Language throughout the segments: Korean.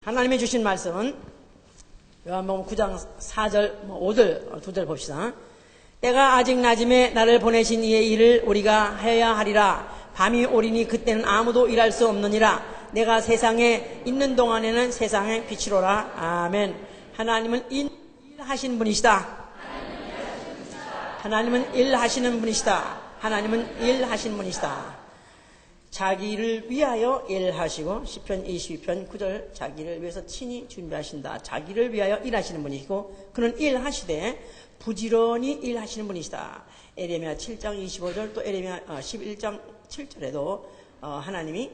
하나님이 주신 말씀은 요한복음 9장 4절, 5절, 2절 봅시다. 때가 아직 낮음에 나를 보내신 이의 일을 우리가 하여야 하리라. 밤이 오리니 그때는 아무도 일할 수 없느니라. 내가 세상에 있는 동안에는 세상의 빛이로라. 아멘. 하나님은 일하신 분이시다. 하나님은 일하시는 분이시다. 하나님은 일하시는 분이시다. 자기를 위하여 일하시고 시편 22편 9절 자기를 위해서 친히 준비하신다. 자기를 위하여 일하시는 분이시고 그는 일하시되 부지런히 일하시는 분이시다. 에레미야 7장 25절 또 에레미야 11장 7절에도 하나님이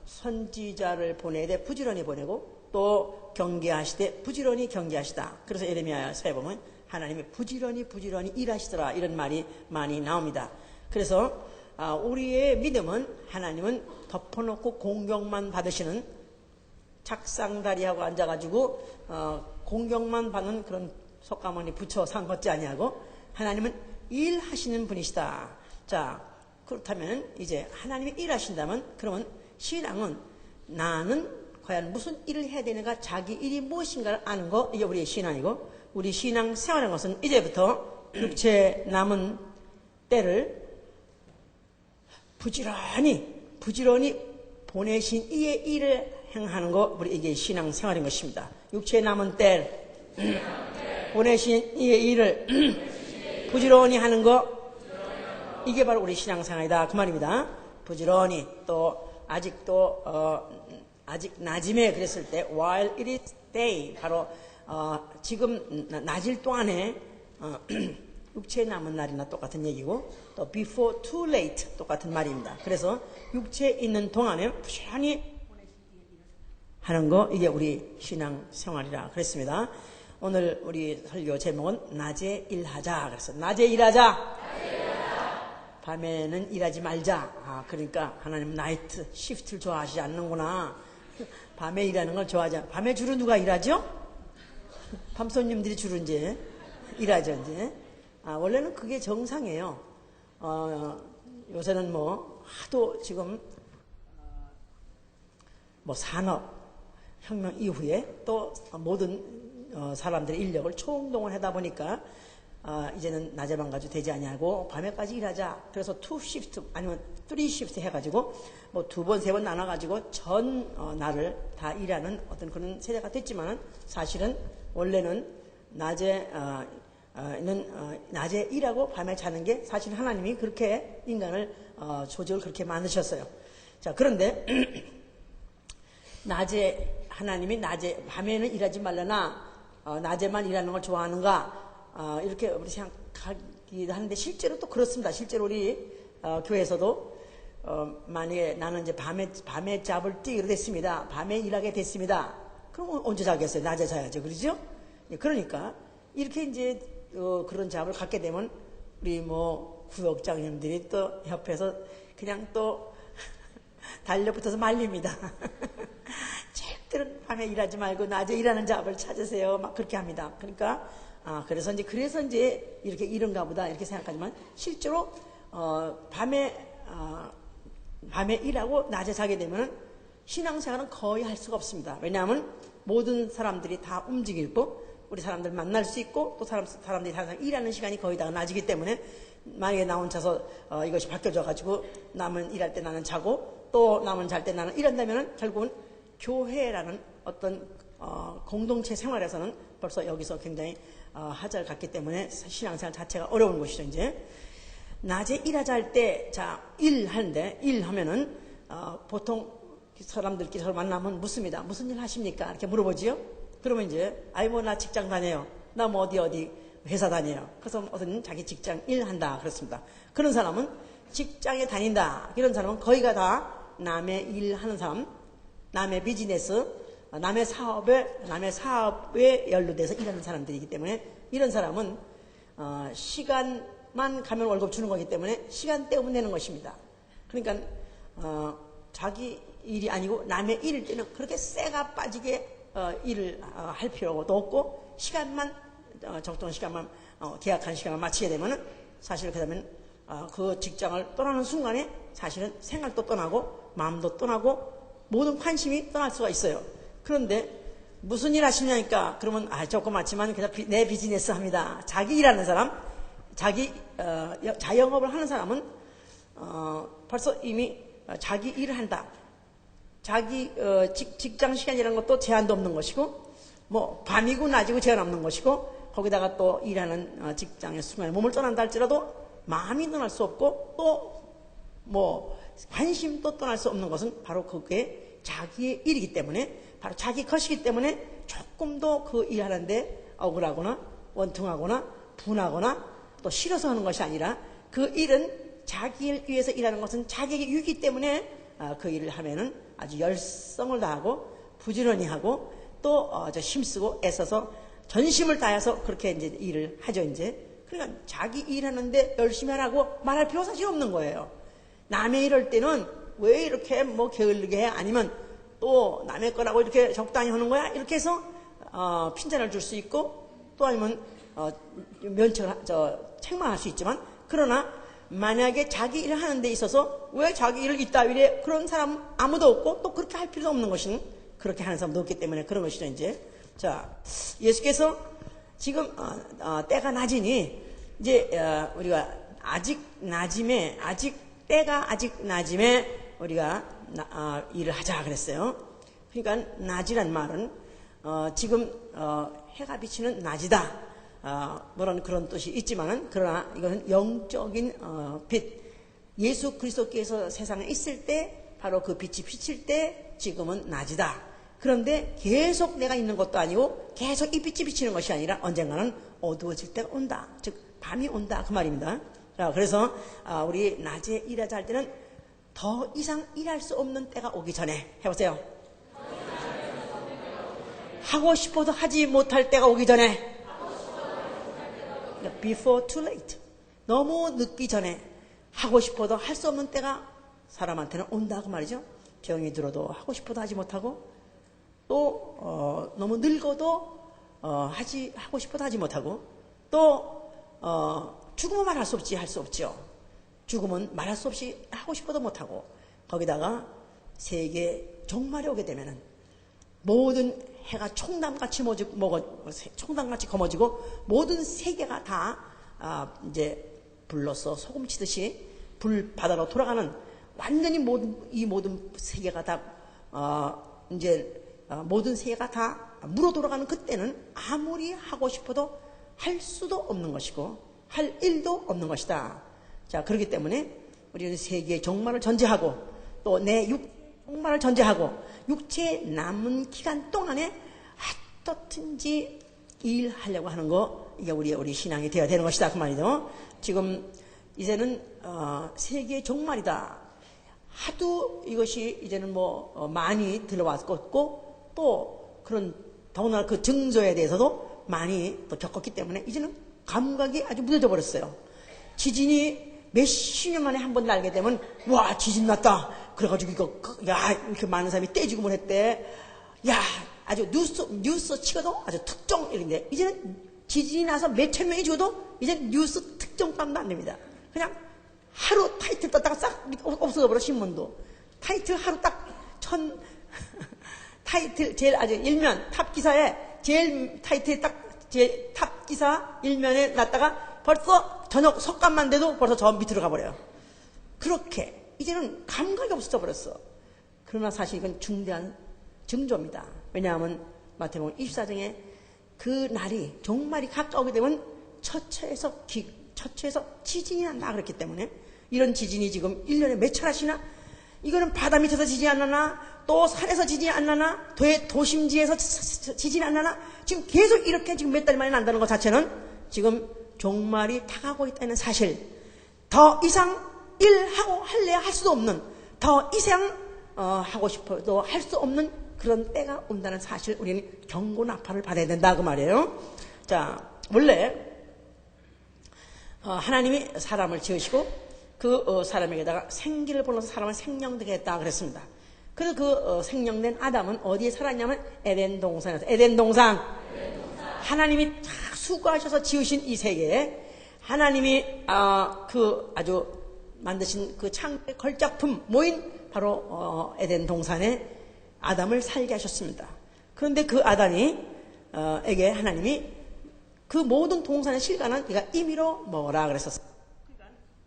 선지자를 보내되 부지런히 보내고 또 경계하시되 부지런히 경계하시다. 그래서 에레미야서에 보면 하나님이 부지런히 일하시더라 이런 말이 많이 나옵니다. 그래서 우리의 믿음은 하나님은 덮어놓고 공경만 받으시는 작상다리하고 앉아가지고 공경만 받는 그런 속가모니 붙여 산 것지 아니하고 하나님은 일하시는 분이시다. 자, 그렇다면 이제 하나님이 일하신다면 그러면 신앙은 나는 과연 무슨 일을 해야 되는가, 자기 일이 무엇인가를 아는 거, 이게 우리의 신앙이고, 우리 신앙 생활하는 것은 이제부터 육체 남은 때를 부지런히 보내신 이의 일을 행하는 거, 우리 이게 신앙 생활인 것입니다. 육체 남은 때 보내신 이의 일을 부지런히 하는 거, 이게 바로 우리 신앙 생활이다 그 말입니다. 부지런히. 또 아직 낮임에 그랬을 때 while it is day, 바로 지금 낮일 동안에 육체 남은 날이나 똑같은 얘기고, 또 before too late 똑같은 말입니다. 그래서 육체 있는 동안에 부지런히 하는 거, 이게 우리 신앙 생활이라 그랬습니다. 오늘 우리 설교 제목은 낮에 일하자. 그래서 낮에 일하자. 밤에는 일하지 말자. 그러니까 하나님은 나이트 시프트를 좋아하시지 않는구나. 밤에 일하는 걸 좋아하지 않아. 밤에 주로 누가 일하죠? 밤 손님들이 주로 이제 일하죠, 이제. 원래는 그게 정상이에요. 요새는 하도 지금, 산업혁명 이후에 또 모든 사람들의 인력을 총동원 하다 보니까, 이제는 낮에만 가지고 되지 아니하고 밤에까지 일하자. 그래서 2시프트 아니면 3시프트 해가지고, 2번, 3번 나눠가지고 전 날을 다 일하는 어떤 그런 세대가 됐지만은 사실은 원래는 낮에 일하고 밤에 자는 게 사실 하나님이 그렇게 인간을 조직을 그렇게 만드셨어요. 자, 그런데 하나님이 밤에는 일하지 말라나 낮에만 일하는 걸 좋아하는가, 이렇게 우리 생각하기도 하는데 실제로 또 그렇습니다. 실제로 우리 교회에서도 만약에 나는 이제 밤에 잡을 뛰게 됐습니다. 밤에 일하게 됐습니다. 그럼 언제 자겠어요? 낮에 자야죠. 그러죠? 그러니까 이렇게 이제 그런 잡을 갖게 되면 우리 구역장님들이 또 옆에서 그냥 또 달려붙어서 말립니다. 절대로 밤에 일하지 말고 낮에 일하는 잡을 찾으세요. 막 그렇게 합니다. 그러니까 그래서 이제 이렇게 이른가 보다 이렇게 생각하지만 실제로 밤에 일하고 낮에 자게 되면 신앙생활은 거의 할 수가 없습니다. 왜냐하면 모든 사람들이 다 움직이고 우리 사람들 만날 수 있고 또 사람들이 항상 일하는 시간이 거의 다 낮이기 때문에 만약에 나 혼자서 이것이 바뀌어져 가지고 남은 일할 때 나는 자고 또 남은 잘 때 나는 일한다면 결국은 교회라는 어떤 공동체 생활에서는 벌써 여기서 굉장히 하자를 갖기 때문에 신앙생활 자체가 어려운 것이죠. 이제 낮에 일하자 할 때, 일하는데 일하면은 보통 사람들끼리 서로 만나면 묻습니다. 무슨 일 하십니까? 이렇게 물어보지요. 그러면 이제 나 직장 다녀요. 나 어디 회사 다녀요. 그래서 어떤 자기 직장 일한다 그렇습니다. 그런 사람은 직장에 다닌다. 이런 사람은 거의가 다 남의 일하는 사람, 남의 비즈니스, 남의 사업에 연루돼서 일하는 사람들이기 때문에 이런 사람은 시간만 가면 월급 주는 거기 때문에 시간 때우면 되는 것입니다. 그러니까 자기 일이 아니고 남의 일일 때는 그렇게 쇠가 빠지게 일을 할 필요도 없고 적정한 시간만 계약한 시간만 마치게 되면은 사실 그러면 그 직장을 떠나는 순간에 사실은 생각도 떠나고 마음도 떠나고 모든 관심이 떠날 수가 있어요. 그런데 무슨 일 하시냐니까 그러면 조금 많지만 그냥 내 비즈니스 합니다. 자기 일하는 사람, 자기 자영업을 하는 사람은 벌써 이미 자기 일을 한다. 자기 직장 시간이라는 것도 제한도 없는 것이고 뭐 밤이고 낮이고 제한 없는 것이고 거기다가 또 일하는 직장의 순간에 몸을 떠난다 할지라도 마음이 떠날 수 없고 또 뭐 관심도 떠날 수 없는 것은 바로 그게 자기의 일이기 때문에 바로 자기 것이기 때문에 조금도 그 일하는데 억울하거나 원통하거나 분하거나 또 싫어서 하는 것이 아니라 그 일은 자기를 위해서 일하는 것은 자기에게 유익이기 때문에 그 일을 하면은 아주 열성을 다하고 부지런히 하고 또 힘쓰고 애써서 전심을 다해서 그렇게 이제 일을 하죠. 이제 그러니까 자기 일하는데 열심히 하라고 말할 필요가 사실 없는 거예요. 남의 일할 때는 왜 이렇게 뭐 게을르게 해? 아니면 또 남의 거라고 이렇게 적당히 하는 거야? 이렇게 해서 핀잔을 줄 수 있고 또 아니면 책망할 수 있지만 그러나 만약에 자기 일을 하는 데 있어서 왜 자기 일을 이따위래 그런 사람 아무도 없고 또 그렇게 할 필요도 없는 것은 그렇게 하는 사람도 없기 때문에 그런 것이죠. 이제 자 예수께서 지금 때가 낮으니 이제 우리가 때가 아직 낮임에 우리가 일을 하자 그랬어요. 그러니까 낮이란 말은 지금 해가 비치는 낮이다. 뭐라는 그런 뜻이 있지만은 그러나 이거는 영적인 빛. 예수 그리스도께서 세상에 있을 때 바로 그 빛이 비칠 때 지금은 낮이다. 그런데 계속 내가 있는 것도 아니고 계속 이 빛이 비치는 것이 아니라 언젠가는 어두워질 때가 온다. 즉 밤이 온다 그 말입니다. 그래서 우리 낮에 일하자 할 때는 더 이상 일할 수 없는 때가 오기 전에 해보세요. 하고 싶어도 하지 못할 때가 오기 전에 before too late 너무 늦기 전에 하고 싶어도 할 수 없는 때가 사람한테는 온다 그 말이죠. 병이 들어도 하고 싶어도 하지 못하고 또 너무 늙어도 하고 싶어도 하지 못하고 또 죽음은 말할 수 없지 할 수 없죠. 죽음은 말할 수 없이 하고 싶어도 못하고 거기다가 세계 종말에 오게 되면은 모든 해가 총담같이 검어지고 모든 세계가 다 이제 불로써 소금치듯이 불 바다로 돌아가는 완전히 이 모든 세계가 다 모든 세계가 다 물어 돌아가는 그때는 아무리 하고 싶어도 할 수도 없는 것이고 할 일도 없는 것이다. 자, 그렇기 때문에 우리는 세계의 종말을 전제하고 또 내 종말을 전제하고 육체의 남은 기간 동안에 어떻든지 일하려고 하는 거 이게 우리 신앙이 되어야 되는 것이다 그 말이죠. 지금 이제는 세계의 종말이다. 하도 이것이 이제는 많이 들어왔고 또 그런 더구나 그 증조에 대해서도 많이 또 겪었기 때문에 이제는 감각이 아주 무뎌져 버렸어요. 지진이 몇십 년 만에 한 번 날게 되면 와 지진 났다. 그래가지고 이렇게 많은 사람이 떼죽음을 했대. 야 아주 뉴스 치고도 아주 특정 이런데 이제는 지진이 나서 몇천 명이 죽어도 이제 뉴스 특정감도 안 됩니다. 그냥 하루 타이틀 떴다가 싹 없어져 버려. 신문도 타이틀 하루 딱 타이틀 제일 아주 일면 탑 기사에 제일 타이틀 딱 제 탑 기사 일면에 났다가 벌써 저녁 석간만 돼도 벌써 저 밑으로 가버려요. 그렇게 이제는 감각이 없어져 버렸어. 그러나 사실 이건 중대한 징조입니다. 왜냐하면 마태복음 24장에 그 날이 종말이 가까우게 되면 처처에서 지진이 난다 그랬기 때문에 이런 지진이 지금 1년에 몇 차례씩이나 이거는 바다 밑에서 지진이 안 나나 또 산에서 지진이 안 나나 도심지에서 지진이 안 나나 지금 계속 이렇게 지금 몇 달 만에 난다는 것 자체는 지금 종말이 다가오고 있다는 사실. 더 이상 일하고 할래야 할 수도 없는 더 이상 하고 싶어도 할 수 없는 그런 때가 온다는 사실 우리는 경고나팔을 받아야 된다 그 말이에요. 자 원래 하나님이 사람을 지으시고 그 사람에게다가 생기를 불러서 사람을 생명되게 했다 그랬습니다. 그래서 그 생명된 아담은 어디에 살았냐면 에덴 동산에서 에덴 동산 하나님이 다 수고하셔서 지으신 이 세계에 하나님이 그 아주 만드신 그 창조의 걸작품 모인 바로 에덴 동산에 아담을 살게 하셨습니다. 그런데 그 아담이 에게 하나님이 그 모든 동산의 실과는 네가 임의로 먹어라 그랬었어요.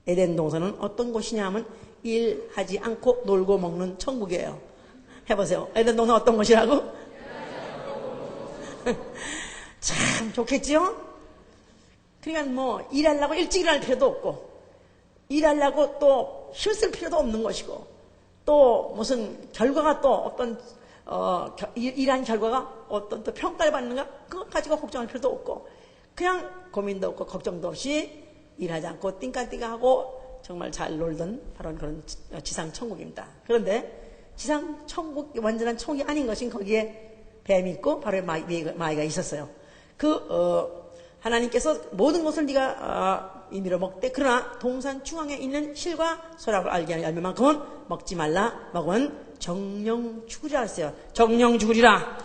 에덴 동산은 어떤 곳이냐 하면 일하지 않고 놀고 먹는 천국이에요. 해보세요. 에덴 동산 어떤 곳이라고? 참 좋겠지요? 그러니까 뭐 일하려고 일찍 일할 필요도 없고 일하려고 또 힘쓸 필요도 없는 것이고 또 무슨 결과가 또 어떤 일한 결과가 어떤 또 평가를 받는가 그것 가지고 걱정할 필요도 없고 그냥 고민도 없고 걱정도 없이 일하지 않고 띵까띵까하고 정말 잘 놀던 바로 그런 지상 천국입니다. 그런데 지상 천국 완전한 천국이 아닌 것은 거기에 뱀이 있고 바로 마귀가 있었어요. 하나님께서 모든 것을 네가 임의로 먹되 그러나 동산 중앙에 있는 실과 소락을 알게 하는 열매만큼은 먹지 말라. 먹으면 정령 죽으리라 했어요. 정령 죽으리라.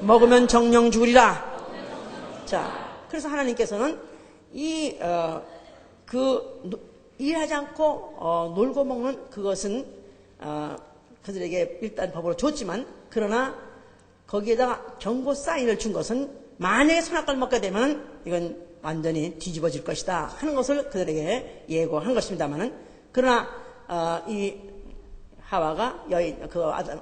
먹으면 정령 죽으리라. 자, 그래서 하나님께서는 일하지 않고 놀고 먹는 그것은 그들에게 일단 법으로 줬지만 그러나 거기에다가 경고 사인을 준 것은 만약에 선악과를 먹게 되면 이건 완전히 뒤집어질 것이다 하는 것을 그들에게 예고한 것입니다만은 그러나 이 하와가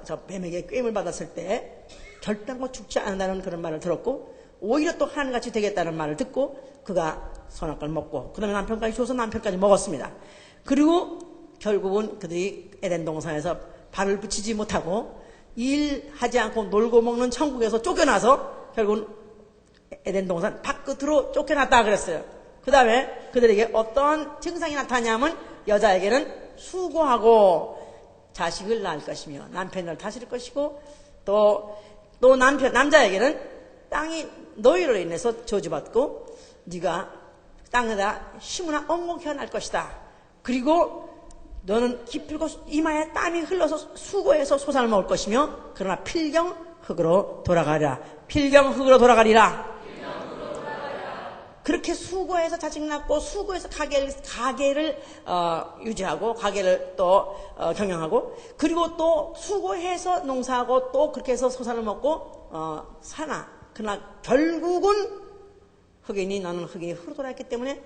저 뱀에게 꾀임을 받았을 때 결단코 죽지 않는다는 그런 말을 들었고 오히려 또 하나님같이 되겠다는 말을 듣고 그가 선악과를 먹고 그 다음에 남편까지 줘서 남편까지 먹었습니다. 그리고 결국은 그들이 에덴 동산에서 발을 붙이지 못하고 일하지 않고 놀고 먹는 천국에서 쫓겨나서 결국은 에덴 동산 밖으로 쫓겨났다 그랬어요. 그 다음에 그들에게 어떤 증상이 나타나냐면 여자에게는 수고하고 자식을 낳을 것이며 남편을 다스릴 것이고 또 남자에게는 땅이 너희로 인해서 저주받고 네가 땅에다 심으나 엉겅퀴어 날 것이다. 그리고 너는 기필고 이마에 땀이 흘러서 수고해서 소산을 먹을 것이며 그러나 필경 흙으로 돌아가리라. 필경 흙으로 돌아가리라. 그렇게 수고해서 자식 낳고 수고해서 가게를 유지하고 가게를 또 경영하고 그리고 또 수고해서 농사하고 또 그렇게 해서 소산을 먹고 사나 그러나 결국은 너는 흑인이 흙으로 돌아왔기 때문에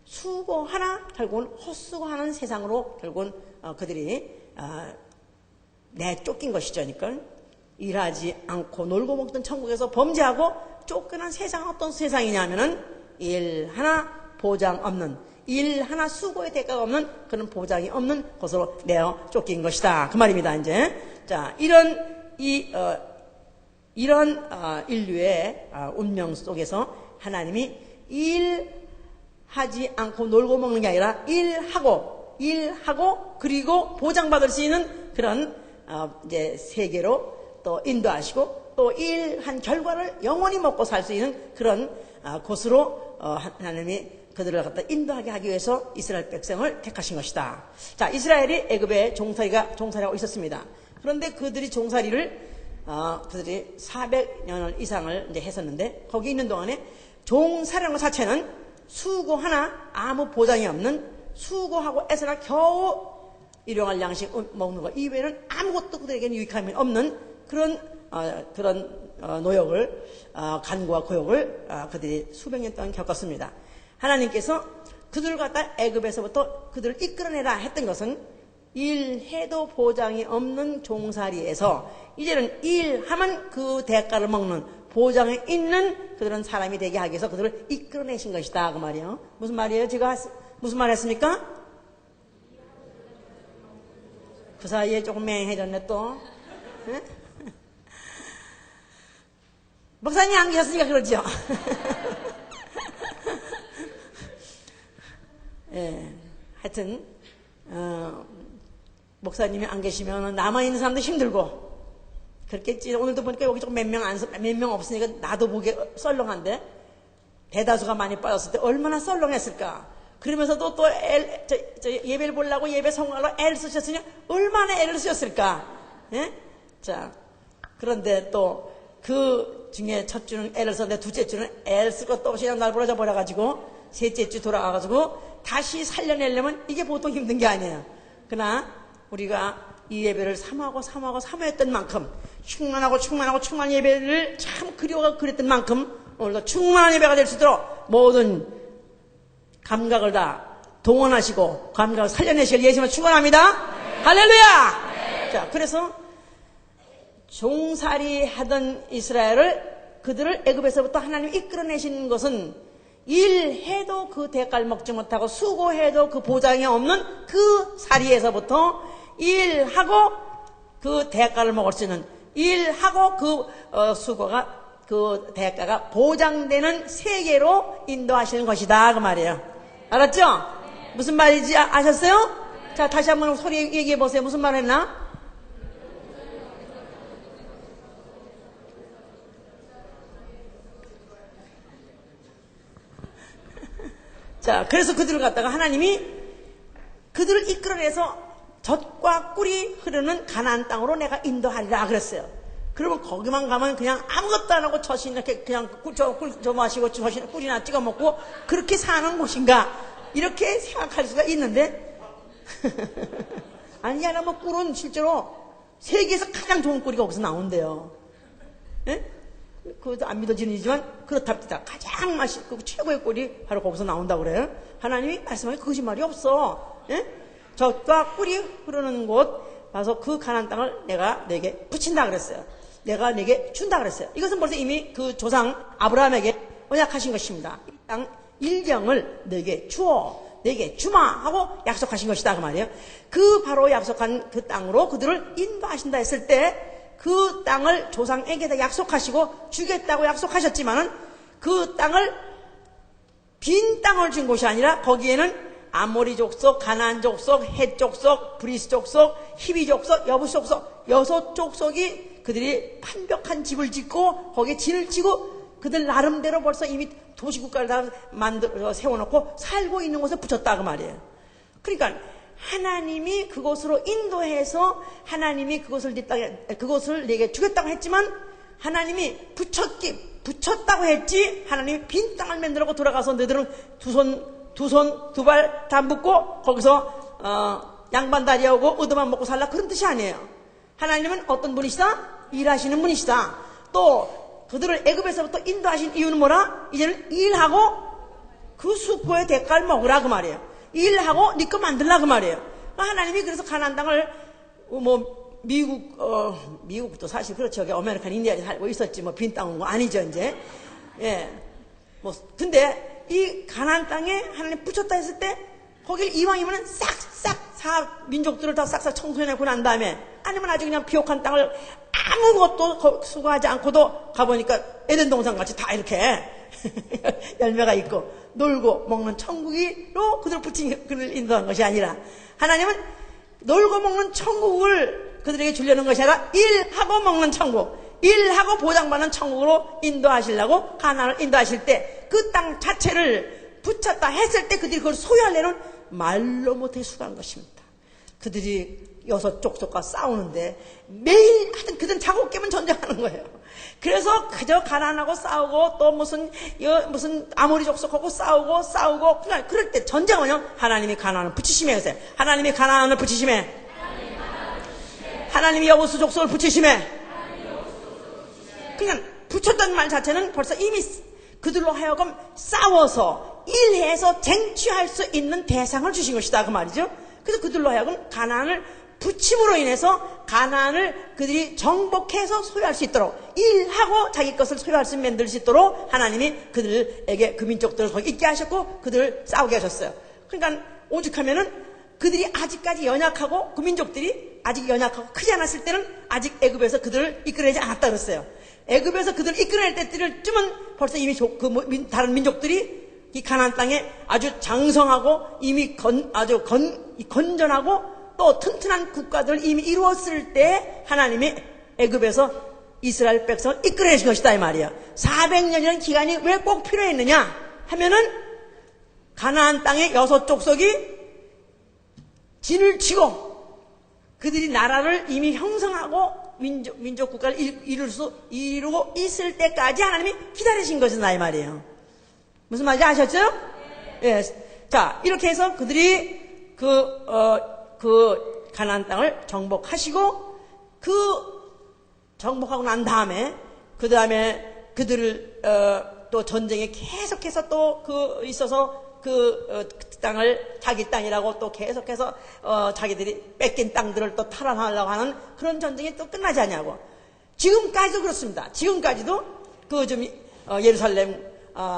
수고하나 결국은 헛수고하는 세상으로 결국은 그들이 내쫓긴 것이죠. 그러니까 일하지 않고 놀고 먹던 천국에서 범죄하고 쫓겨난 세상은 어떤 세상이냐면은 일 하나 보장 없는 일 하나 수고의 대가가 없는 그런 보장이 없는 것으로 내어 쫓긴 것이다. 그 말입니다. 이제 자 이런 인류의 운명 속에서 하나님이 일하지 않고 놀고 먹는 게 아니라 일하고 그리고 보장받을 수 있는 그런 이제 세계로 또 인도하시고 또 일한 결과를 영원히 먹고 살 수 있는 그런 곳으로 하나님이 그들을 갖다 인도하게 하기 위해서 이스라엘 백성을 택하신 것이다. 자, 이스라엘이 애굽에 종살이하고 있었습니다. 그런데 그들이 종살이를 그들이 400년 이상을 이제 했었는데 거기 있는 동안에 종살이라는 것 자체는 수고 하나 아무 보장이 없는 수고하고 애써나 겨우 일용할 양식 먹는 것 이외에는 아무것도 그들에게는 유익함이 없는 그런 노역을 간구와 고역을 그들이 수백 년 동안 겪었습니다. 하나님께서 그들을 갖다 애굽에서부터 그들을 이끌어내라 했던 것은 일해도 보장이 없는 종살이에서 이제는 일하면 그 대가를 먹는 보장에 있는 그들은 사람이 되게 하기 위해서 그들을 이끌어내신 것이다 그 말이에요. 무슨 말이에요? 제가 무슨 말 했습니까? 그 사이에 조금 맹해졌네 또. 네? 목사님이 안 계셨으니까 그러죠. 예, 하여튼 목사님이 안 계시면 남아있는 사람도 힘들고 그렇겠지. 오늘도 보니까 여기 조금 몇 명 없으니까 나도 보기에 썰렁한데 대다수가 많이 빠졌을 때 얼마나 썰렁했을까. 그러면서도 또 예배를 보려고 예배 성공하려고 애를 쓰셨으니 얼마나 애를 쓰셨을까. 예? 자, 그런데 또 그 중에 첫 주는 애를 썼는데 둘째 주는 애를 쓰고 또 그냥 날 벌어져 버려가지고 셋째 주 돌아가가지고 다시 살려내려면 이게 보통 힘든 게 아니에요. 그러나 우리가 이 예배를 사모했던 만큼, 충만하고 충만한 예배를 참 그랬던 만큼 오늘도 충만한 예배가 될 수 있도록 모든 감각을 다 동원하시고 감각을 살려내실 예수님을 축원합니다. 네. 할렐루야. 네. 자, 그래서 종살이 하던 이스라엘을 그들을 애굽에서부터 하나님이 이끌어내신 것은 일해도 그 대가를 먹지 못하고 수고해도 그 보장이 없는 그 살이에서부터 일하고 그 대가를 먹을 수 있는, 일하고 그 수고가 그 대가가 보장되는 세계로 인도하시는 것이다 그 말이에요. 알았죠? 무슨 말인지 아셨어요? 자, 다시 한번 소리 얘기해 보세요. 무슨 말 했나? 자, 그래서 그들을 갖다가 하나님이 그들을 이끌어내서 젖과 꿀이 흐르는 가나안 땅으로 내가 인도하리라 그랬어요. 그러면 거기만 가면 그냥 아무것도 안 하고 젖이 이렇게 그냥 꿀 마시고 꿀이나 찍어 먹고 그렇게 사는 곳인가? 이렇게 생각할 수가 있는데 아니야, 뭐 꿀은 실제로 세계에서 가장 좋은 꿀이 거기서 나온대요. 예? 그것도 안 믿어지는 일이지만 그렇답니다. 가장 맛있고 최고의 꿀이 바로 거기서 나온다고 그래요. 하나님이 말씀하기 거짓말이 없어. 예? 젖과 꿀이 흐르는 곳 와서 그 가나안 땅을 내가 내게 붙인다 그랬어요. 내가 내게 준다 그랬어요. 이것은 벌써 이미 그 조상 아브라함에게 언약하신 것입니다. 이 땅 일경을 내게 주어, 내게 주마 하고 약속하신 것이다 그 말이에요. 그 바로 약속한 그 땅으로 그들을 인도하신다 했을 때 그 땅을 조상에게다 약속하시고 주겠다고 약속하셨지만은 그 땅을 빈 땅을 준 곳이 아니라 거기에는 아모리 족속, 가나안 족속, 헷 족속, 브리스 족속, 히비 족속, 여부스 족속 6족속이 그들이 완벽한 집을 짓고 거기에 진을 치고 그들 나름대로 벌써 이미 도시국가를 다 만들어 세워놓고 살고 있는 곳에 붙였다 그 말이에요. 그러니까 하나님이 그곳으로 인도해서 하나님이 그곳을 내게 주겠다고 했지만 하나님이 붙였다고 했지 하나님이 빈 땅을 만들고 돌아가서 너희들은 두 손 두 발 다 묶고 거기서 양반다리하고 얻어만 먹고 살라 그런 뜻이 아니에요. 하나님은 어떤 분이시다? 일하시는 분이시다. 또 그들을 애굽에서부터 인도하신 이유는 뭐라? 이제는 일하고 그 수고의 대가를 먹으라 그 말이에요. 일하고 네 거 만들라 그 말이에요. 하나님이 그래서 가나안 땅을 뭐 미국도 사실 그렇죠. 아메리칸 인디안이 살고 있었지 뭐 빈 땅은 거 아니죠 이제. 예. 뭐 근데 이 가나안 땅에 하나님 붙였다 했을 때 거길 이왕이면은 싹싹 민족들을 다 싹싹 청소해내고 난 다음에 아니면 아주 그냥 비옥한 땅을 아무것도 수고하지 않고도 가보니까 에덴 동산 같이 다 이렇게 열매가 있고 놀고 먹는 천국으로 그들을 그들을 인도한 것이 아니라 하나님은 놀고 먹는 천국을 그들에게 주려는 것이 아니라 일하고 먹는 천국, 일하고 보장받는 천국으로 인도하시려고 가나안을 인도하실 때 그 땅 자체를 붙였다 했을 때 그들이 그걸 소유하려는 말로 못해 수고한 것입니다. 그들이 6족속과 싸우는데 매일 하여튼 그들은 자고 깨면 전쟁하는 거예요. 그래서 그저 가나안하고 싸우고 또 무슨 아모리 족속하고 싸우고 그냥 그럴 때 전쟁은요 하나님이 가나안을 붙이심에 하세요. 하나님이 가나안을 붙이심에 하나님이 여부스 족속을 붙이심에 그냥 붙였다는 말 자체는 벌써 이미 그들로 하여금 싸워서 일해서 쟁취할 수 있는 대상을 주신 것이다 그 말이죠. 그래서 그들로 하여금 가나안을 붙임으로 인해서 가나안을 그들이 정복해서 소유할 수 있도록 일하고 자기 것을 소유할 수 만들 수 있도록 하나님이 그들에게 그 민족들을 거기 있게 하셨고 그들을 싸우게 하셨어요. 그러니까 오죽하면은 그들이 아직까지 연약하고 그 민족들이 아직 연약하고 크지 않았을 때는 아직 애굽에서 그들을 이끌어내지 않았다 그랬어요. 애굽에서 그들을 이끌어낼 때쯤은 벌써 이미 다른 민족들이 이 가나안 땅에 아주 장성하고 이미 아주 건전하고 또 튼튼한 국가들을 이미 이루었을 때 하나님이 애굽에서 이스라엘 백성을 이끌어내신 것이다 이 말이야. 400년이라는 기간이 왜 꼭 필요했느냐 하면은 가나안 땅의 6족속이 진을 치고 그들이 나라를 이미 형성하고 민족 국가를 이루고 있을 때까지 하나님이 기다리신 것이다 이 말이에요. 무슨 말인지 아셨죠? 예. 자, 이렇게 해서 그들이 가나안 땅을 정복하시고 그 정복하고 난 다음에 그 다음에 그들을 또 전쟁에 계속해서 또 있어서 그 땅을 자기 땅이라고 또 계속해서 자기들이 뺏긴 땅들을 또 탈환하려고 하는 그런 전쟁이 또 끝나지 않냐고. 지금까지도 그렇습니다. 지금까지도 예루살렘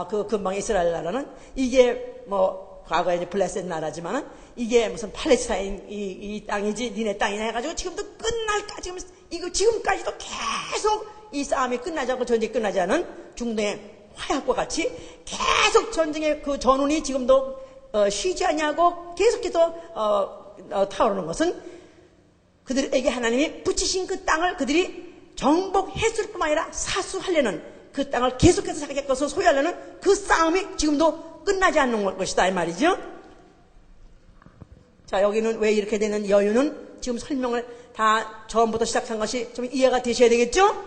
그 근방 이스라엘 나라는 이게 뭐 과거에 이제 블레셋 나라지만은 이게 무슨 팔레스타인 이 땅이지 니네 땅이냐 해가지고 지금도 끝날까지 이거 지금까지도 계속 이 싸움이 끝나지 않고 전쟁이 끝나지 않은 중동의 화약과 같이 계속 전쟁의 그 전운이 지금도 쉬지 않냐고 계속해서 타오르는 것은 그들에게 하나님이 붙이신 그 땅을 그들이 정복했을 뿐만 아니라 사수하려는 그 땅을 계속해서 자기 것을 소유하려는 그 싸움이 지금도 끝나지 않는 것이다 이 말이죠. 자, 여기는 왜 이렇게 되는 여유는 지금 설명을 다 처음부터 시작한 것이 좀 이해가 되셔야 되겠죠?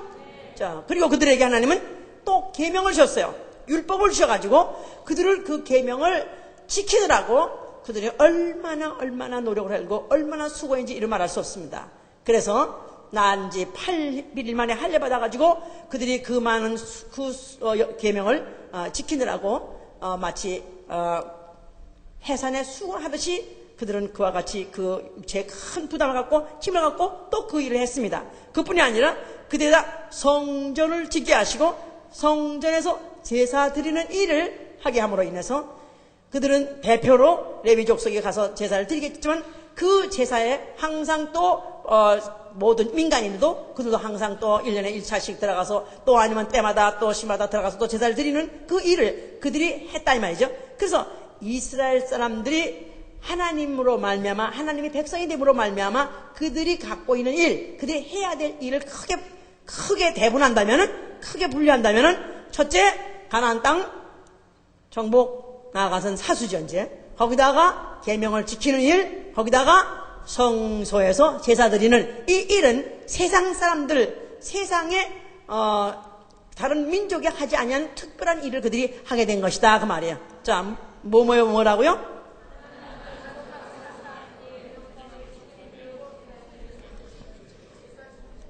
자, 그리고 그들에게 하나님은 또 계명을 주셨어요. 율법을 주셔가지고 그들을 그 계명을 지키느라고 그들이 얼마나 노력을 하고 얼마나 수고했는지 이를 말할 수 없습니다. 그래서 난지 8일 만에 할례받아가지고 그들이 그 많은 계명을 지키느라고 마치 해산에 수고하듯이 그들은 그와 같이 그 육체에 큰 부담을 갖고 힘을 갖고 또 그 일을 했습니다. 그뿐이 아니라 그들에다 성전을 짓게 하시고 성전에서 제사 드리는 일을 하게 함으로 인해서 그들은 대표로 레위 족속에 가서 제사를 드리겠지만 그 제사에 항상 또 모든 민간인들도 그들도 항상 또 1년에 1차씩 들어가서 또 아니면 때마다 또 시마다 들어가서 또 제사를 드리는 그 일을 그들이 했다 이 말이죠. 그래서 이스라엘 사람들이 하나님으로 말미암아 하나님의 백성이 됨으로 말미암아 그들이 갖고 있는 일, 그들이 해야 될 일을 크게 대분한다면은, 크게 분류한다면은, 첫째, 가나안 땅 정복, 나아가선 사수전제, 거기다가 계명을 지키는 일, 거기다가 성소에서 제사 드리는 이 일은 세상 사람들, 세상에 다른 민족이 하지 아니한 특별한 일을 그들이 하게 된 것이다 그 말이에요. 자, 뭐라고요?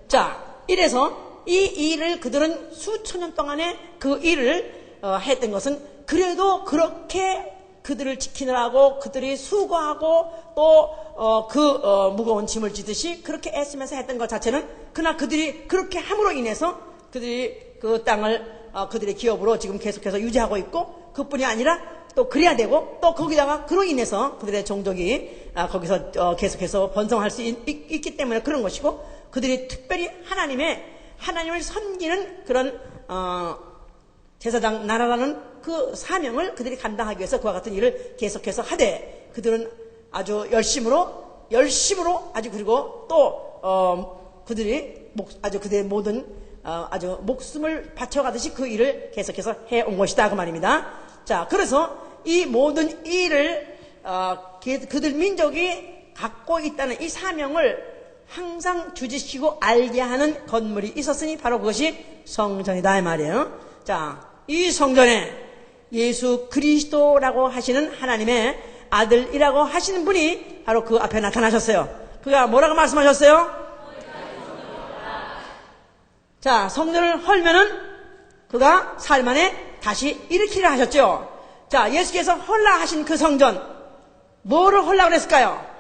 자, 이래서 이 일을 그들은 수천 년 동안에 그 일을 했던 것은 그래도 그렇게 그들을 지키느라고 그들이 수고하고 또 무거운 짐을 지듯이 그렇게 애쓰면서 했던 것 자체는 그러나 그들이 그렇게 함으로 인해서 그들이 그 땅을 그들의 기업으로 지금 계속해서 유지하고 있고 그뿐이 아니라 또 그래야 되고 또 거기다가 그로 인해서 그들의 종족이 거기서 계속해서 번성할 수 있기 때문에 그런 것이고 그들이 특별히 하나님을 섬기는 그런 제사장 나라라는 그 사명을 그들이 감당하기 위해서 그와 같은 일을 계속해서 하되 그들은 아주 열심으로 아주 그리고 또 그들이 아주 그들의 모든 아주 목숨을 바쳐가듯이 그 일을 계속해서 해온 것이다 그 말입니다. 자, 그래서 이 모든 일을 그들 민족이 갖고 있다는 이 사명을 항상 주지시고 알게 하는 건물이 있었으니 바로 그것이 성전이다 이 말이에요. 자, 이 성전에 예수 그리스도라고 하시는 하나님의 아들이라고 하시는 분이 바로 그 앞에 나타나셨어요. 그가 뭐라고 말씀하셨어요? 자, 성전을 헐면은 그가 4일 만에 다시 일으키려 하셨죠. 자, 예수께서 헐라 하신 그 성전 뭐를 헐라 그랬을까요?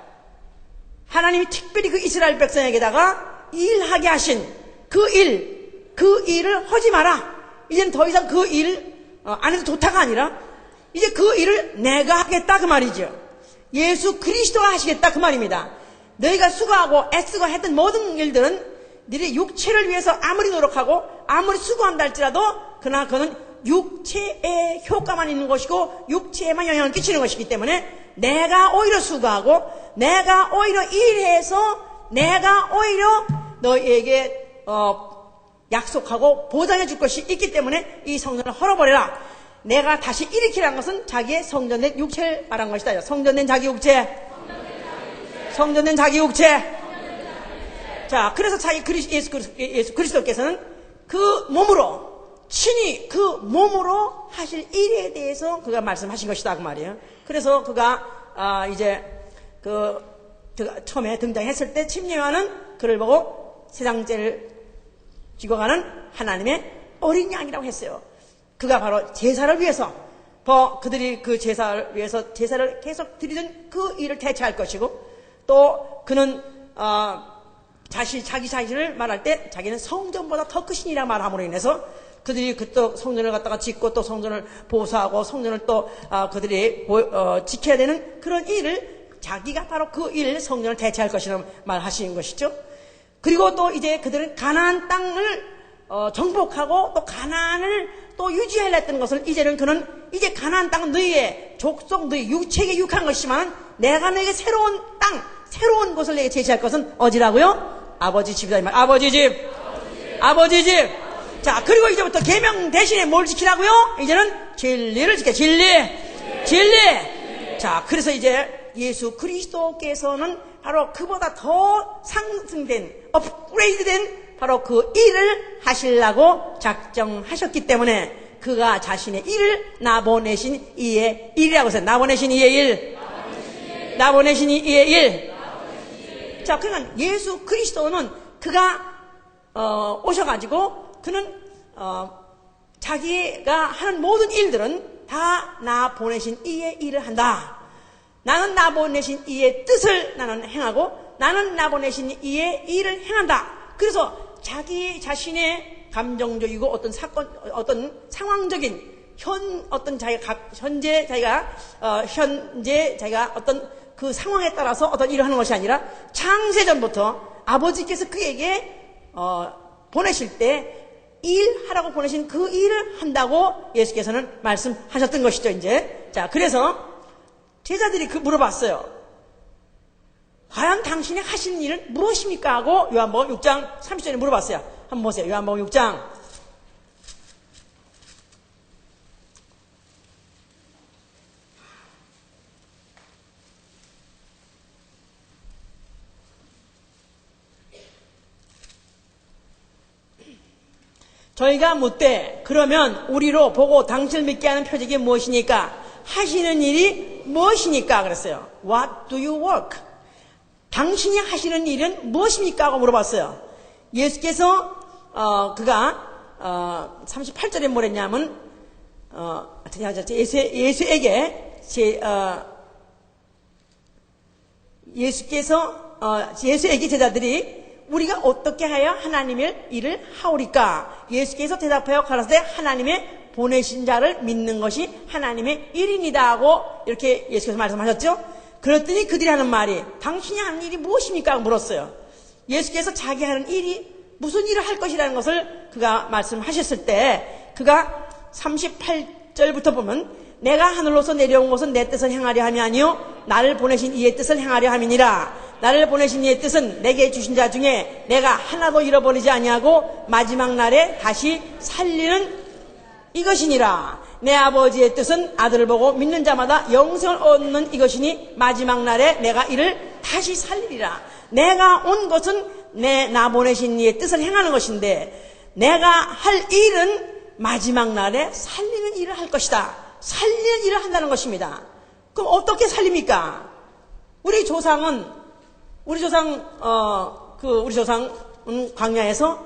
하나님이 특별히 그 이스라엘 백성에게다가 일하게 하신 그 일을 하지 마라. 이제는 더 이상 그 일 안 해도 좋다가 아니라 이제 그 일을 내가 하겠다 그 말이죠. 예수 그리스도가 하시겠다 그 말입니다. 너희가 수고하고 애쓰고 했던 모든 일들은 너희 육체를 위해서 아무리 노력하고 아무리 수고한다 할지라도 그러나 그는 육체의 효과만 있는 것이고 육체에만 영향을 끼치는 것이기 때문에 내가 오히려 수고하고 내가 오히려 일해서 내가 오히려 너희에게 약속하고 보장해 줄 것이 있기 때문에 이 성전을 헐어버려라. 내가 다시 일으키라는 것은 자기의 성전된 육체를 말한 것이다. 성전된 자기 육체. 성전된 자기 육체. 자, 그래서 예수 그리스도께서는 그 몸으로 친히 그 몸으로 하실 일에 대해서 그가 말씀하신 것이다 그 말이에요. 그래서 그가 이제 그 처음에 등장했을 때 침례요한은 그를 보고 세상 죄를 지고 가는 하나님의 어린 양이라고 했어요. 그가 바로 제사를 위해서 그들이 그 제사를 위해서 제사를 계속 드리던 그 일을 대체할 것이고, 또 그는 자기 자신을 말할 때 자기는 성전보다 더 크신 이라 말함으로 인해서 그들이 또 성전을 갖다가 짓고 또 성전을 보수하고 성전을 또 그들이 지켜야 되는 그런 일을 자기가 바로 그 일 성전을 대체할 것이라고 말하시는 것이죠. 그리고 또 이제 그들은 가나안 땅을 정복하고 또 가나안을 또 유지하려 했던 것을 이제는 그는 이제 가나안 땅은 너희의 족속 너희 육체에 육한 것이지만 내가 너에게 새로운 땅 새로운 곳을 내게 제시할 것은 어디라고요? 아버지 집이다 이 말. 아버지 집. 자, 그리고 이제부터 계명 대신에 뭘 지키라고요? 이제는 진리를 지켜. 진리. 자, 그래서 이제 예수 그리스도께서는 바로 그보다 더 상승된 업그레이드된 바로 그 일을 하시려고 작정하셨기 때문에 그가 자신의 일을 나 보내신 이의 일이라고 했어요. 나 보내신 이의 일. 자, 그러니까 예수 그리스도는 그가 오셔가지고 그는 자기가 하는 모든 일들은 다 나 보내신 이의 일을 한다. 나는 나 보내신 이의 뜻을 나는 행하고 나는 나 보내신 이의 일을 행한다. 그래서 자기 자신의 감정적이고 어떤 사건, 어떤 상황적인 현재 자기가 어떤 그 상황에 따라서 어떤 일을 하는 것이 아니라 창세전부터 아버지께서 그에게 보내실 때 일하라고 보내신 그 일을 한다고 예수께서는 말씀하셨던 것이죠, 이제. 자, 그래서 제자들이 물어봤어요. 과연 당신이 하시는 일은 무엇입니까? 하고 요한복음 6장 30절에 물어봤어요. 한번 보세요. 요한복음 6장. 저희가 묻되 그러면 우리로 보고 당신을 믿게 하는 표적이 무엇이니까? 하시는 일이 무엇이니까? 그랬어요. What do you work? 당신이 하시는 일은 무엇입니까? 하고 물어봤어요. 예수께서 그가 38절에 뭐랬냐면 예수에게 제자들이 우리가 어떻게 하여 하나님의 일을 하오리까? 예수께서 대답하여 가라사대 하나님의 보내신 자를 믿는 것이 하나님의 일입니다 하고 이렇게 예수께서 말씀하셨죠. 그랬더니 그들이 하는 말이 당신이 하는 일이 무엇입니까? 하고 물었어요. 예수께서 자기 하는 일이 무슨 일을 할 것이라는 것을 그가 말씀하셨을 때 그가 38절부터 보면 내가 하늘로서 내려온 것은 내 뜻을 행하려 함이 아니요 나를 보내신 이의 뜻을 행하려 함이니라. 나를 보내신 이의 뜻은 내게 주신 자 중에 내가 하나도 잃어버리지 아니하고 마지막 날에 다시 살리는 이것이니라. 내 아버지의 뜻은 아들을 보고 믿는 자마다 영생을 얻는 이것이니 마지막 날에 내가 이를 다시 살리리라. 내가 온 것은 나 보내신 이의 뜻을 행하는 것인데 내가 할 일은 마지막 날에 살리는 일을 할 것이다. 살리는 일을 한다는 것입니다. 그럼 어떻게 살립니까? 우리 조상은 광야에서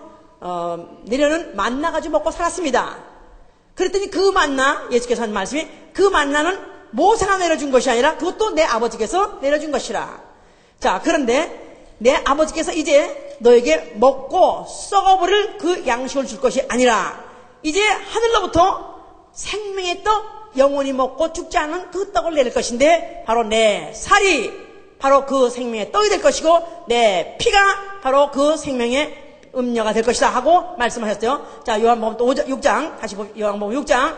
내려는 만나 가지고 먹고 살았습니다. 그랬더니 그 만나, 예수께서 한 말씀이 그 만나는 모세가 내려준 것이 아니라 그것도 내 아버지께서 내려준 것이라. 자, 그런데 내 아버지께서 이제 너에게 먹고 썩어버릴 그 양식을 줄 것이 아니라 이제 하늘로부터 생명의 떡, 영원히 먹고 죽지 않은 그 떡을 내릴 것인데 바로 내 살이 바로 그 생명의 떡이 될 것이고 내 피가 바로 그 생명의 음료가 될 것이다 하고 말씀하셨죠. 자, 요한복음 또 6장 다시 요한복음 6장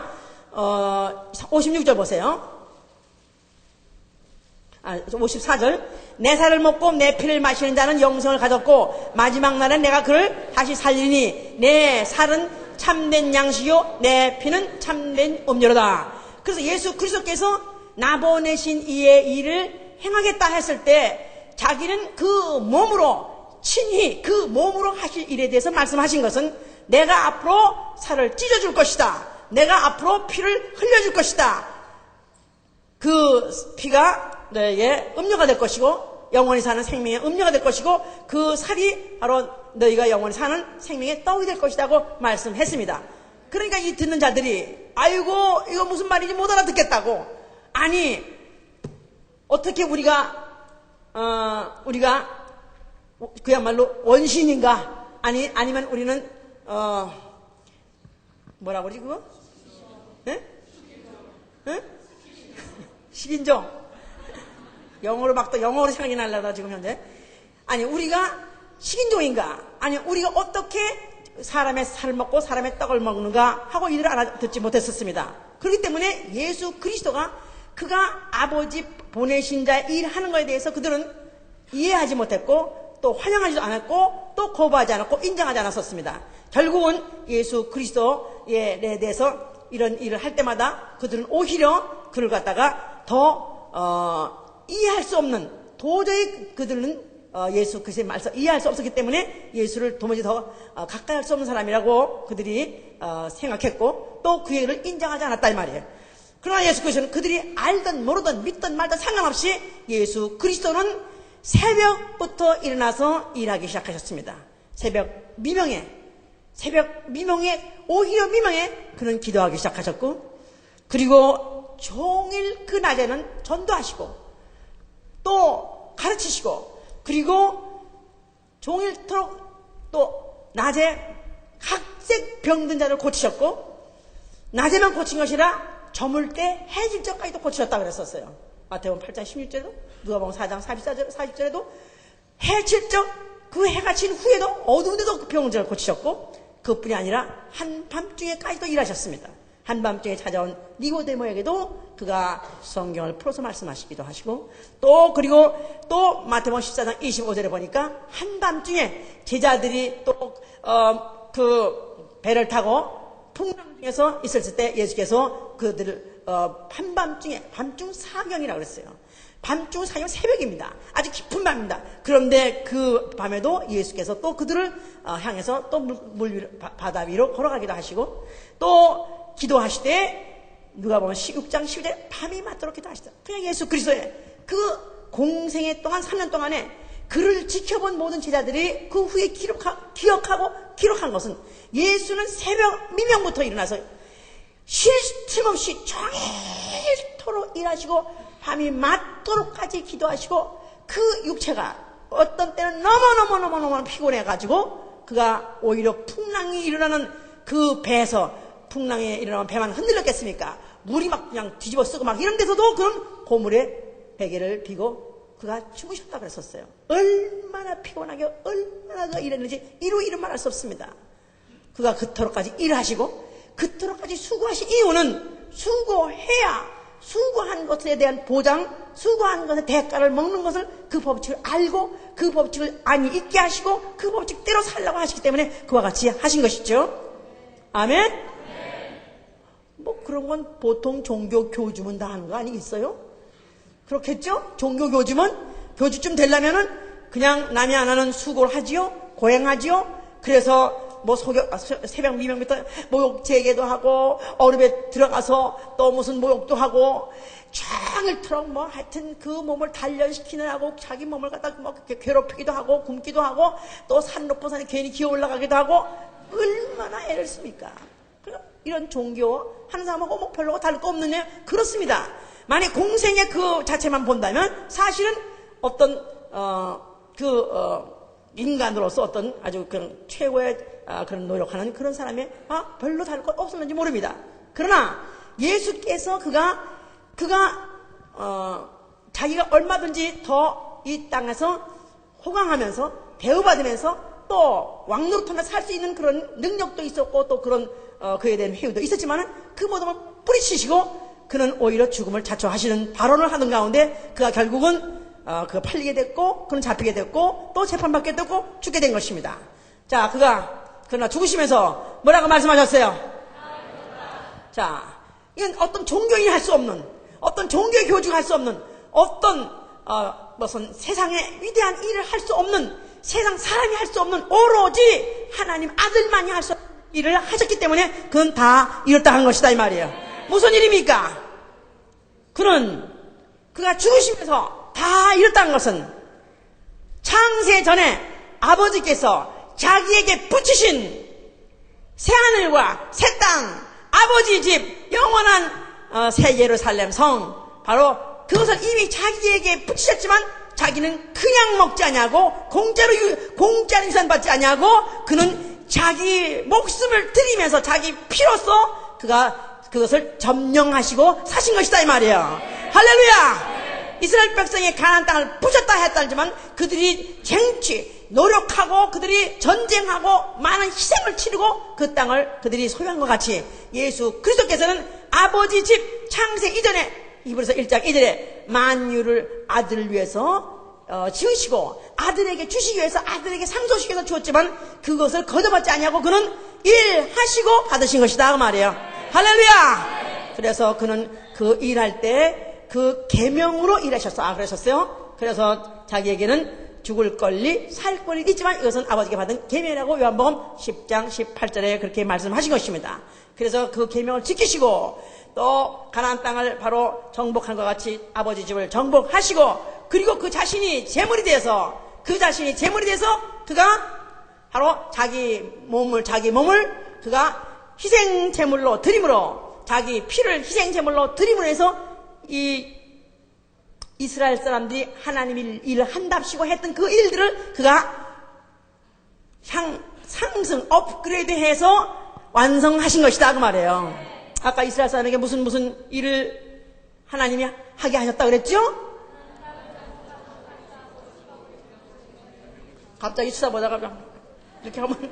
56절 보세요. 54절 내 살을 먹고 내 피를 마시는 자는 영생을 가졌고 마지막 날에 내가 그를 다시 살리니 내 살은 참된 양식이요 내 피는 참된 음료로다. 그래서 예수 그리스도께서 나 보내신 이의 일을 행하겠다 했을 때 자기는 그 몸으로 친히 그 몸으로 하실 일에 대해서 말씀하신 것은 내가 앞으로 살을 찢어줄 것이다. 내가 앞으로 피를 흘려줄 것이다. 그 피가 너에게 음료가 될 것이고 영원히 사는 생명의 음료가 될 것이고 그 살이 바로 너희가 영원히 사는 생명의 떡이 될 것이라고 말씀했습니다. 그러니까 이 듣는 자들이 아이고 이거 무슨 말인지 못 알아듣겠다고, 아니 어떻게 우리가 그야말로 원신인가, 아니면 우리는 뭐라고 그러지 그거? 에? 에? 식인종. 영어로 막 또 영어로 생각이 날라다 지금 현재. 아니 우리가 식인종인가? 아니 우리가 어떻게 사람의 살을 먹고 사람의 떡을 먹는가 하고 이들을 알아듣지 못했었습니다. 그렇기 때문에 예수 그리스도가 그가 아버지 보내신 자의 일하는 것에 대해서 그들은 이해하지 못했고 또 환영하지도 않았고 또 거부하지 않았고 인정하지 않았었습니다. 결국은 예수 그리스도에 대해서 이런 일을 할 때마다 그들은 오히려 그를 갖다가 더 이해할 수 없는, 도저히 그들은 예수 그리스도의 말씀 이해할 수 없었기 때문에 예수를 도무지 더 가까이 할 수 없는 사람이라고 그들이 생각했고 또 그 일을 인정하지 않았다 이 말이에요. 그러나 예수 그리스도는 그들이 알든 모르든 믿든 말든 상관없이 예수 그리스도는 새벽부터 일어나서 일하기 시작하셨습니다. 새벽 미명에 오히려 미명에 그는 기도하기 시작하셨고, 그리고 종일 그 낮에는 전도하시고 또 가르치시고, 그리고 종일토록 또 낮에 각색 병든 자를 고치셨고, 낮에만 고친 것이라 저물 때 해질 적까지도 고치셨다고 그랬었어요. 마태복음 8장 16절에도 누가복음 4장 40절에도 해질 적, 그 해가 진 후에도 어두운데도 그 병자를 고치셨고, 그것뿐이 아니라 한밤중에까지도 일하셨습니다. 한밤중에 찾아온 니고데모에게도 그가 성경을 풀어서 말씀하시기도 하시고, 또 그리고 또 마태복음 14장 25절에 보니까 한밤중에 제자들이 또 그 배를 타고 풍랑 중에서 있었을 때 예수께서 그들을 한밤중에, 밤중 사경이라고 그랬어요. 밤중 사경, 새벽입니다. 아주 깊은 밤입니다. 그런데 그 밤에도 예수께서 또 그들을 향해서 또 바다 위로 걸어가기도 하시고, 또 기도하시되 누가복음 6장 12절에 밤이 맞도록 기도하시다. 그냥 예수 그리스도의 그 공생애 동안 3년 동안에 그를 지켜본 모든 제자들이 그 후에 기록한 것은 예수는 새벽 미명부터 일어나서 쉴 틈 없이 종일토록 일하시고 밤이 맞도록까지 기도하시고, 그 육체가 어떤 때는 너무 피곤해가지고 그가 오히려 풍랑이 일어나는 그 배에서, 풍랑에 일어나면 배만 흔들렸겠습니까? 물이 막 그냥 뒤집어 쓰고 막 이런 데서도 그런 고물에 베개를 비고 그가 주무셨다고 그랬었어요. 얼마나 피곤하게 얼마나 일했는지 이루 말할 수 없습니다. 그가 그토록까지 일하시고 그토록까지 수고하신 이유는 수고한 것에 대한 보장, 수고한 것의 대가를 먹는 것을, 그 법칙을 알고 그 법칙을 안이 있게 하시고 그 법칙대로 살라고 하시기 때문에 그와 같이 하신 것이죠. 아멘? 뭐 그런 건 보통 종교 교주문 다 하는 거 아니겠어요? 그렇겠죠? 종교 교주쯤 되려면은 그냥 남이 안 하는 수고를 하지요? 고행하지요? 그래서 뭐 새벽 미명부터 모욕 제기도 하고 어렵에 들어가서 또 무슨 모욕도 하고 종일토록 뭐 하여튼 그 몸을 단련시키느라고 자기 몸을 갖다 뭐 괴롭히기도 하고 굶기도 하고 또 산 높은 산에 괜히 기어 올라가기도 하고 얼마나 애를 씁니까? 이런 종교 하는 사람하고 뭐 별로 다를 거 없느냐? 그렇습니다. 만약 공생의 그 자체만 본다면 사실은 어떤 인간으로서 어떤 아주 그런 최고의 그런 노력하는 그런 사람의 별로 다를 것 없었는지 모릅니다. 그러나 예수께서 그가 자기가 얼마든지 더 이 땅에서 호강하면서 대우받으면서 또 왕노릇하며 살 수 있는 그런 능력도 있었고 또 그런 그에 대한 회유도 있었지만은 그 모든 걸 뿌리치시고 그는 오히려 죽음을 자초하시는 발언을 하는 가운데 그가 결국은 그가 팔리게 됐고 그는 잡히게 됐고 또 재판받게 됐고 죽게 된 것입니다. 자, 그러나 죽으시면서 뭐라고 말씀하셨어요? 자, 이건 어떤 종교인이 할 수 없는, 어떤 종교의 교주가 할 수 없는, 어떤 무슨 세상에 위대한 일을 할 수 없는, 세상 사람이 할 수 없는 오로지 하나님 아들만이 할 수 없는 일을 하셨기 때문에 그건 다 이뤘다 한 것이다 이 말이에요. 무슨 일입니까? 그가 죽으시면서 다 이뤘다는 것은 창세 전에 아버지께서 자기에게 붙이신 새하늘과 새 땅, 아버지 집, 영원한 새 예루살렘 성, 바로 그것을 이미 자기에게 붙이셨지만 자기는 그냥 먹지 아니하고 공짜로 유산 받지 아니하고 그는 자기 목숨을 드리면서 자기 피로써 그가 그것을 점령하시고 사신 것이다 이 말이에요. 할렐루야! 이스라엘 백성이 가나안 땅을 부셨다 했다지만 그들이 쟁취, 노력하고 그들이 전쟁하고 많은 희생을 치르고 그 땅을 그들이 소유한 것 같이 예수 그리스도께서는 아버지 집 창세 이전에 히브리서 1장 2절에 만유를 아들을 위해서 지으시고 아들에게 주시기 위해서 아들에게 상속시키기 위해서 주었지만 그것을 거둬받지 아니하고 그는 일하시고 받으신 것이다 그 말이에요. 할렐루야! 그래서 그는 그 일할 때 그 계명으로 일하셨어. 그러셨어요? 그래서 자기에게는 죽을 권리, 살 권리 있지만 이것은 아버지께 받은 계명이라고 요한복음 10장 18절에 그렇게 말씀하신 것입니다. 그래서 그 계명을 지키시고 또 가나안 땅을 바로 정복한 것 같이 아버지 집을 정복하시고 그리고 그 자신이 제물이 돼서 그가 바로 자기 몸을 그가 희생 제물로 드림으로 자기 피를 희생 제물로 드림으로 해서 이 이스라엘 사람들이 하나님 일을 한답시고 했던 그 일들을 그가 상승 업그레이드해서 완성하신 것이다 그 말이에요. 아까 이스라엘 사람에게 무슨 일을 하나님이 하게 하셨다 그랬죠? 갑자기 쳐다보다가 이렇게 하면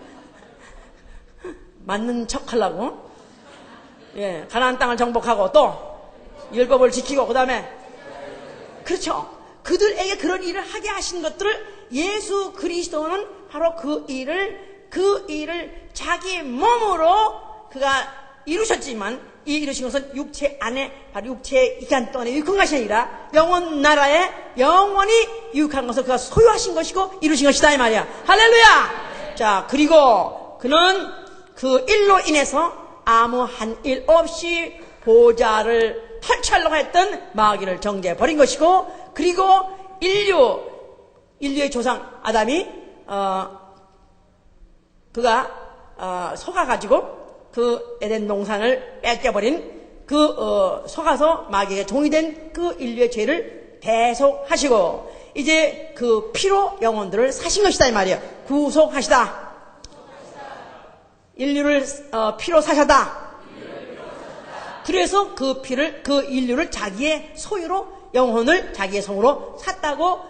맞는 척 하려고 가나안 땅을 정복하고 또 율법을 지키고 그 다음에 그렇죠. 그들에게 그런 일을 하게 하신 것들을 예수 그리스도는 바로 그 일을 자기 몸으로 그가 이루셨지만 이 이루신 것은 육체 안에 바로 육체의 기간 동안에 유익한 것이 아니라 영원 나라에 영원히 유익한 것을 그가 소유하신 것이고 이루신 것이다 이 말이야. 할렐루야! 자, 그리고 그는 그 일로 인해서 아무 한 일 없이 보좌를 탈취하려고 했던 마귀를 정죄해버린 것이고 그리고 인류의 조상 아담이 그가 속아가지고 그 에덴 농산을 뺏겨버린 속아서 마귀의 종이 된 그 인류의 죄를 대속하시고 이제 그 피로 영혼들을 사신 것이다 이 말이에요. 구속하시다. 인류를 피로 사셨다. 그래서 그 인류를 자기의 소유로 영혼을 자기의 성으로 샀다고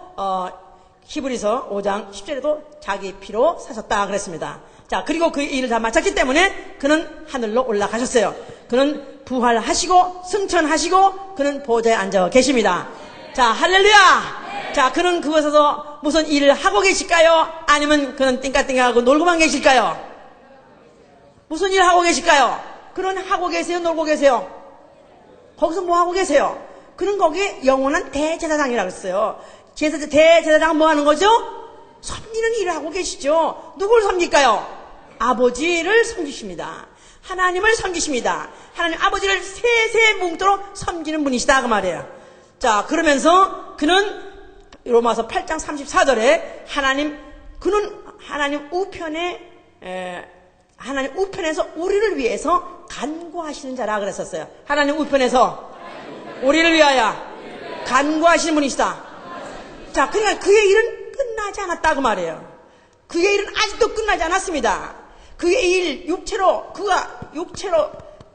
히브리서 5장 10절에도 자기 피로 사셨다 그랬습니다. 자, 그리고 그 일을 다 마쳤기 때문에 그는 하늘로 올라가셨어요. 그는 부활하시고 승천하시고 그는 보좌에 앉아 계십니다. 자, 할렐루야! 자, 그는 그곳에서 무슨 일을 하고 계실까요? 아니면 그는 띵까띵까하고 놀고만 계실까요? 무슨 일을 하고 계실까요? 그는 하고 계세요? 놀고 계세요? 거기서 뭐 하고 계세요? 그는 거기에 영원한 대제사장이라고 했어요. 대제사장은 뭐 하는 거죠? 섬기는 일을 하고 계시죠. 누구를 섬길까요? 아버지를 섬기십니다. 하나님을 섬기십니다. 하나님 아버지를 세세 뭉토로 섬기는 분이시다 그 말이에요. 자, 그러면서 그는 로마서 8장 34절에 그는 하나님 우편에서 우리를 위해서 간구하시는 자라 그랬었어요. 하나님 우편에서 우리를 위하여 간구하시는 분이시다. 자, 그러니까 그의 일은 끝나지 않았다 그 말이에요. 그의 일은 아직도 끝나지 않았습니다. 그의 일, 그가 육체로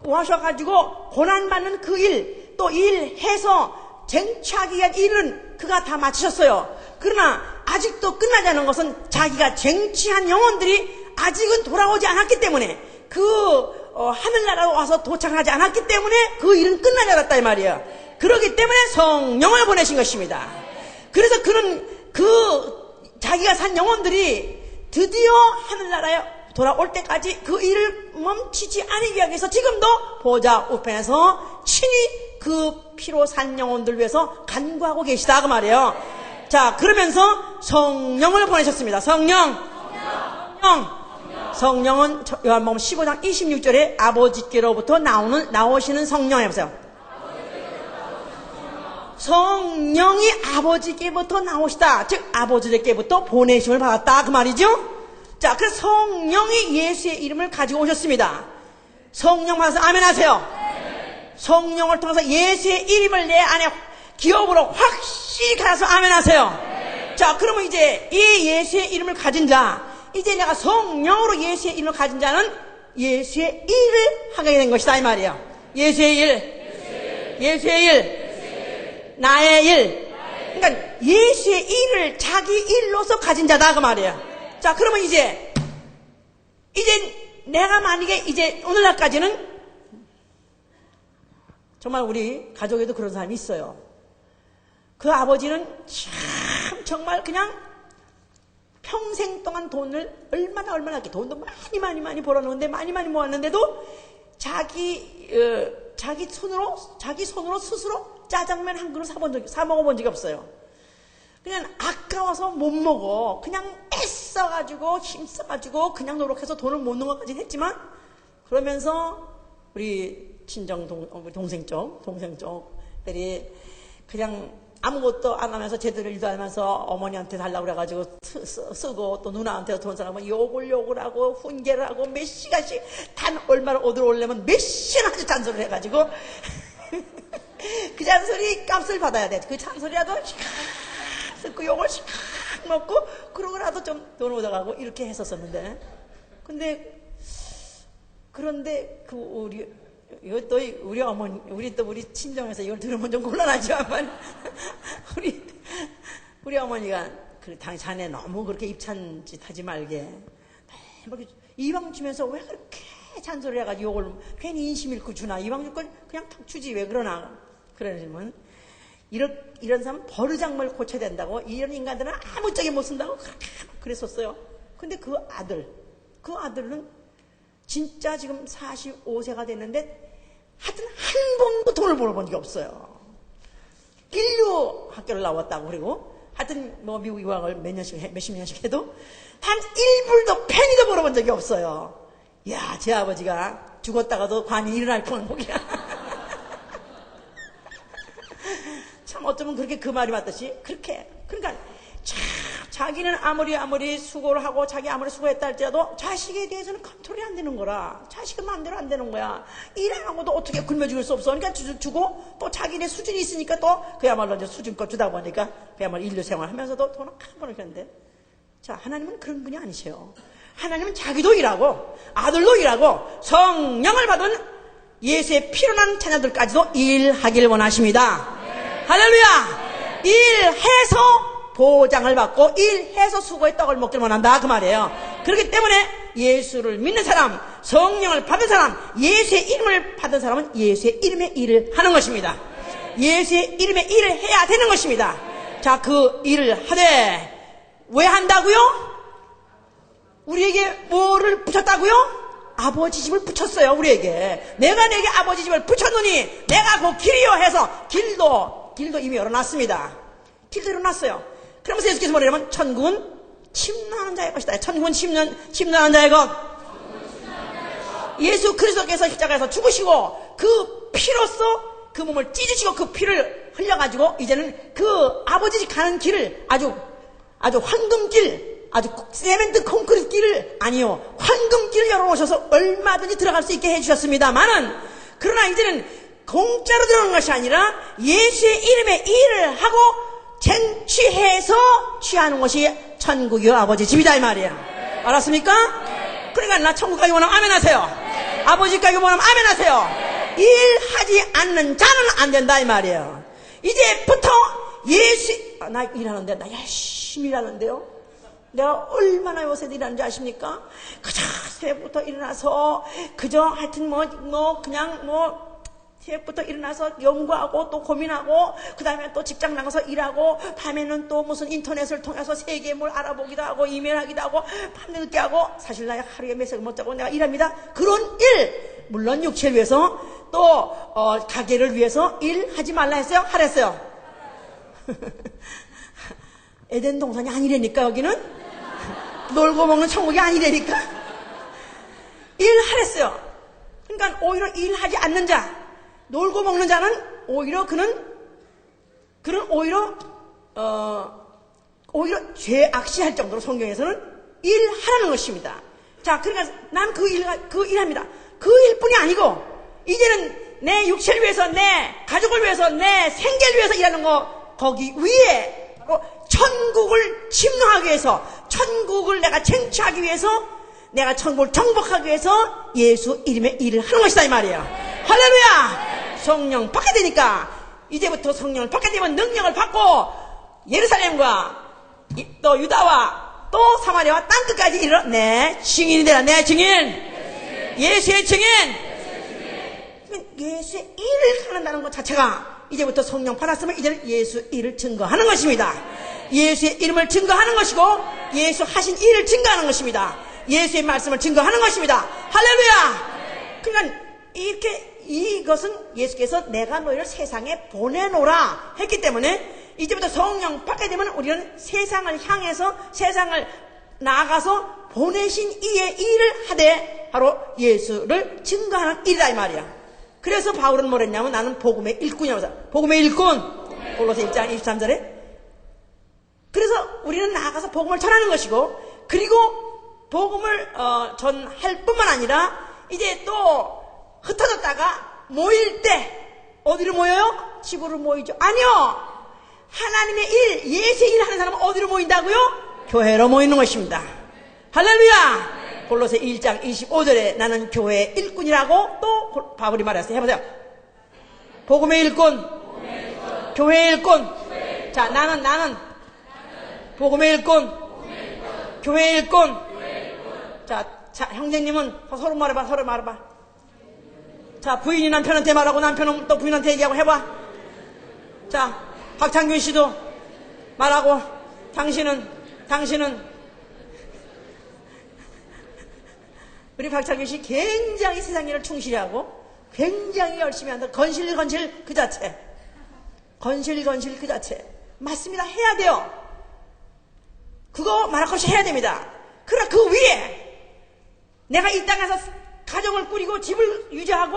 오셔가지고 고난받는 그 일, 또 일해서 쟁취하기 위한 일은 그가 다 마치셨어요. 그러나 아직도 끝나지 않은 것은 자기가 쟁취한 영혼들이 아직은 돌아오지 않았기 때문에 하늘나라로 와서 도착하지 않았기 때문에 그 일은 끝나지 않았다 이 말이에요. 그렇기 때문에 성령을 보내신 것입니다. 그래서 그는 자기가 산 영혼들이 드디어 하늘나라에 돌아올 때까지 그 일을 멈추지 않기 위해서 지금도 보좌 우편에서 친히 그 피로 산 영혼들 위해서 간구하고 계시다 그 말이에요. 자, 그러면서 성령을 보내셨습니다. 성령은 요한복음 15장 26절에 아버지께로부터 나오시는 성령 해보세요. 성령이 아버지께부터 나오시다. 즉 아버지께부터 보내심을 받았다 그 말이죠. 자, 그래서 성령이 예수의 이름을 가지고 오셨습니다. 성령 받아서 아멘 하세요. 성령을 통해서 예수의 이름을 내 안에 기업으로 확실히 가서 아멘 하세요. 자, 그러면 이제 이 예수의 이름을 가진 자, 이제 내가 성령으로 예수의 이름을 가진 자는 예수의 일을 하게 된 것이다 이 말이에요. 예수의 일, 예수의 일, 나의 일. 그러니까 예수의 일을 자기 일로서 가진 자다 그 말이에요. 자, 그러면 이제 내가 만약에 이제 오늘날까지는 정말 우리 가족에도 그런 사람이 있어요. 그 아버지는 참 정말 그냥 평생 동안 돈을 얼마나 이렇게 돈도 많이 벌어놓는데 많이 모았는데도 자기 손으로 스스로 짜장면 한 그릇 사 먹어본 적이 없어요. 그냥 아까워서 못 먹어. 그냥 애써가지고 힘써가지고 그냥 노력해서 돈을 모으는 것까지 했지만, 그러면서 우리 우리 동생 쪽들이 그냥 아무것도 안 하면서 제대로 일도 안 하면서 어머니한테 달라고 그래가지고 쓰고 또 누나한테 돈 사라고 욕을 하고 훈계를 하고 몇 시간씩 단 얼마를 얻으러 오려면 몇 시간까지 잔소리를 해가지고 그 잔소리 값을 받아야 돼. 그 잔소리라도 그 욕을 샥 먹고 그러고라도 좀 돈 얻어가고 이렇게 했었었는데, 그런데 이것도 우리 어머니, 우리 친정에서 이걸 들으면 좀 곤란하지만, 우리 어머니가, 자네 너무 그렇게 입찬 짓 하지 말게. 이방 주면서 왜 그렇게 잔소리 해가지고 욕을 괜히 인심 잃고 주나. 이방 줄 걸 그냥 턱 주지 왜 그러나. 그러시면, 이런 사람은 버르장머를 고쳐야 된다고, 이런 인간들은 아무짝에 못 쓴다고 그렇게 그랬었어요. 근데 그 아들은 진짜 지금 45세가 됐는데 하여튼 한 번도 돈을 벌어본 적이 없어요. 인류 학교를 나왔다고. 그리고 하여튼 뭐 미국 유학을 몇십 년씩 해도 단 1불도 페니도 벌어본 적이 없어요. 야, 제 아버지가 죽었다가도 관이 일어날 뻔한 복이야. 참 어쩌면 그렇게 그 말이 맞듯이 그렇게, 그러니까 자기는 아무리 수고를 하고 자기 아무리 수고했다 할지라도 자식에 대해서는 컨트롤이 안 되는 거라. 자식은 마음대로 안 되는 거야. 일 안 하고도 어떻게 굶어 죽일 수 없어. 그러니까 주고 또 자기네 수준이 있으니까 또 그야말로 이제 수준껏 주다 보니까 그야말로 인류 생활하면서도 돈을 한 번을 줬는데, 자, 하나님은 그런 분이 아니세요. 하나님은 자기도 일하고 아들도 일하고 성령을 받은 예수의 피로 난 자녀들까지도 일하길 원하십니다. 할렐루야! 일해서 보장을 받고 일해서 수고의 떡을 먹길 원한다 그 말이에요. 그렇기 때문에 예수를 믿는 사람, 성령을 받은 사람, 예수의 이름을 받은 사람은 예수의 이름의 일을 하는 것입니다. 예수의 이름의 일을 해야 되는 것입니다. 자, 그 일을 하되 왜 한다고요? 우리에게 뭐를 붙였다고요? 아버지 집을 붙였어요. 우리에게 내가 내게 아버지 집을 붙였느니 내가 그 길이요 해서 길도 이미 열어놨습니다. 길도 열어놨어요. 그러면서 예수께서 뭐냐면 천국은 침노하는 자의 것이다. 천국은 침노하는 자의 것. 예수 그리스도께서 십자가에서 죽으시고 그 피로써 그 몸을 찢으시고 그 피를 흘려가지고 이제는 그 아버지 집 가는 길을 아주 황금길, 아주 세멘트 콘크리트 길을 아니요 황금길을 열어놓으셔서 얼마든지 들어갈 수 있게 해주셨습니다만은, 그러나 이제는 공짜로 들어오는 것이 아니라 예수의 이름의 일을 하고 쟁취해서 취하는 것이 천국이요 아버지 집이다 이 말이에요. 알았습니까? 그러니까 나 천국 가기 원하면 아멘 하세요. 아버지 가기 원하면 아멘 하세요. 일하지 않는 자는 안 된다 이 말이에요. 이제부터 나 일하는데, 나 열심히 일하는데요. 내가 얼마나 요새 일하는지 아십니까? 그저 새벽부터 일어나서 그저 하여튼 새벽부터 일어나서 연구하고 또 고민하고 그 다음에 또 직장 나가서 일하고 밤에는 또 무슨 인터넷을 통해서 세계에 뭘 알아보기도 하고 이메일하기도 하고 밤늦게 하고, 사실 나 하루에 몇 시간 못 자고 내가 일합니다. 그런 일, 물론 육체를 위해서 또 가게를 위해서 일하지 말라 했어요? 하랬어요? 에덴 동산이 아니라니까. 여기는 놀고 먹는 천국이 아니라니까. 일하랬어요. 그러니까 오히려 일하지 않는 자, 놀고 먹는 자는 오히려 그는 그는 오히려 죄악시할 정도로 성경에서는 일하라는 것입니다. 자, 그러니까 난 그 일합니다. 그 일뿐이 아니고 이제는 내 육체를 위해서, 내 가족을 위해서, 내 생계를 위해서 일하는 거, 거기 위에 바로 천국을 침노하기 위해서, 천국을 내가 쟁취하기 위해서, 내가 천국을 정복하기 위해서 예수 이름의 일을 하는 것이다 이 말이에요. 할렐루야. 성령 받게 되니까 이제부터 성령을 받게 되면 능력을 받고 예루살렘과 또 유다와 또 사마리아와 땅끝까지 이르러 내 증인이 되라. 내 증인, 예수의 증인. 예수의 일을 하는다는 것 자체가 이제부터 성령 받았으면 이제는 예수 일을 증거하는 것입니다. 예수의 이름을 증거하는 것이고 예수 하신 일을 증거하는 것입니다. 예수의 말씀을 증거하는 것입니다. 할렐루야. 그러니까 이것은 예수께서 내가 너희를 세상에 보내노라 했기 때문에 이제부터 성령 받게 되면 우리는 세상을 향해서, 세상을 나아가서 보내신 이의 일을 하되 바로 예수를 증거하는 일이다 이 말이야. 그래서 바울은 뭐랬냐면 나는 복음의 일꾼이라고. 복음의 일꾼. 골로새 1장 23절에. 그래서 우리는 나아가서 복음을 전하는 것이고, 그리고 복음을 전할 뿐만 아니라 이제 또 흩어졌다가 모일 때 어디로 모여요? 집으로 모이죠. 아니요. 하나님의 일, 예수의 일 하는 사람은 어디로 모인다고요? 교회로 모이는 것입니다. 할렐루야. 골로새 1장 25절에 나는 교회의 일꾼이라고 또 바울이 말했어요. 해보세요. 복음의 일꾼, 교회의 일꾼. 자, 나는 복음의 일꾼, 교회의 일꾼. 자, 형제님은 서로 말해봐. 자, 부인이 남편한테 말하고 남편은 또 부인한테 얘기하고 해봐. 자, 박창균 씨도 말하고, 당신은 우리 박창균 씨 굉장히 세상 일을 충실히 하고 굉장히 열심히 한다. 건실 그 자체. 건실 그 자체. 맞습니다. 해야 돼요. 그거 말할 것이 해야 됩니다. 그러나 그 위에 내가 이 땅에서 가정을 꾸리고 집을 유지하고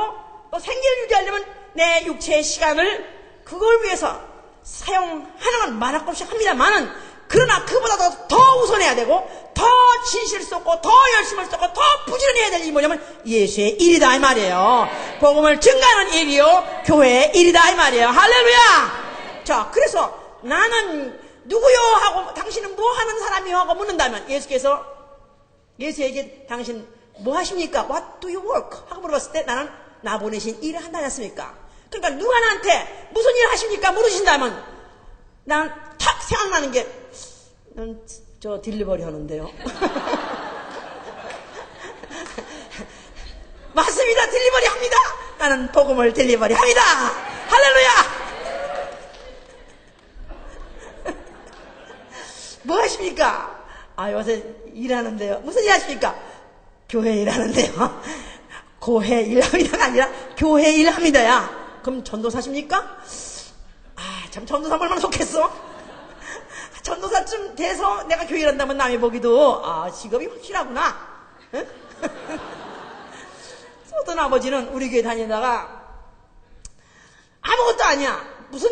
또 생계를 유지하려면 내 육체의 시간을 그걸 위해서 사용하는 건 말할 것 없이 합니다만은, 그러나 그보다도 더 우선해야 되고 더 진실을 쏟고 더 열심을 쏟고 더 부지런히 해야 될 일이 뭐냐면 예수의 일이다 이 말이에요. 복음을 증가하는 일이요 교회의 일이다 이 말이에요. 할렐루야. 자, 그래서 나는 누구요 하고 당신은 뭐 하는 사람이요 하고 묻는다면 예수께서 예수에게 당신 뭐 하십니까? What do you work? 하고 물어봤을 때 나는 나 보내신 일을 한다지 않습니까? 그러니까 누가 나한테 무슨 일 하십니까? 물으신다면 난 탁 생각나는 게 저 딜리버리 하는데요. 맞습니다. 딜리버리 합니다. 나는 복음을 딜리버리 합니다. 할렐루야. 뭐 하십니까? 요새 일하는데요. 무슨 일 하십니까? 교회 일하는데요. 교회 일합니다가 아니라 교회 일합니다야. 그럼 전도사십니까? 참 전도사 얼마나 좋겠어? 전도사쯤 돼서 내가 교회 일한다면 남의 보기도 직업이 확실하구나. 응? 어떤 아버지는 우리 교회 다니다가 아무것도 아니야. 무슨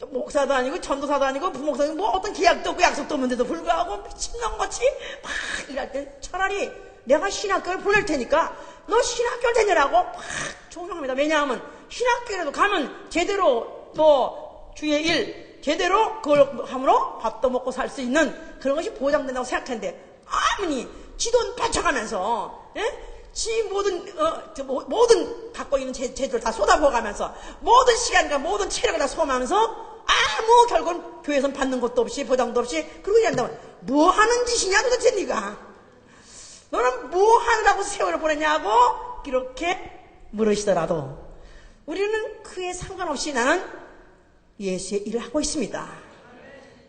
목사도 아니고 전도사도 아니고 부목사도 아니고 뭐 어떤 계약도 없고 약속도 없는데도 불구하고 미친놈같이 막 일할 때 차라리 내가 신학교를 보낼 테니까 너 신학교를 다녀라고 막 종용합니다. 왜냐하면 신학교라도 가면 제대로 뭐 주의 일 제대로 그걸 함으로 밥도 먹고 살 수 있는 그런 것이 보장된다고 생각하는데 아무니 지 돈 바쳐가면서 지 모든 갖고 있는 재주를 다 쏟아부어가면서 모든 시간과 모든 체력을 다 소모하면서 아무 결국은 교회에선 받는 것도 없이 보장도 없이 그러고 일한다면 뭐 하는 짓이냐 도대체 네가 너는 뭐 하느라고 세월을 보냈냐고 이렇게 물으시더라도 우리는 그에 상관없이 나는 예수의 일을 하고 있습니다.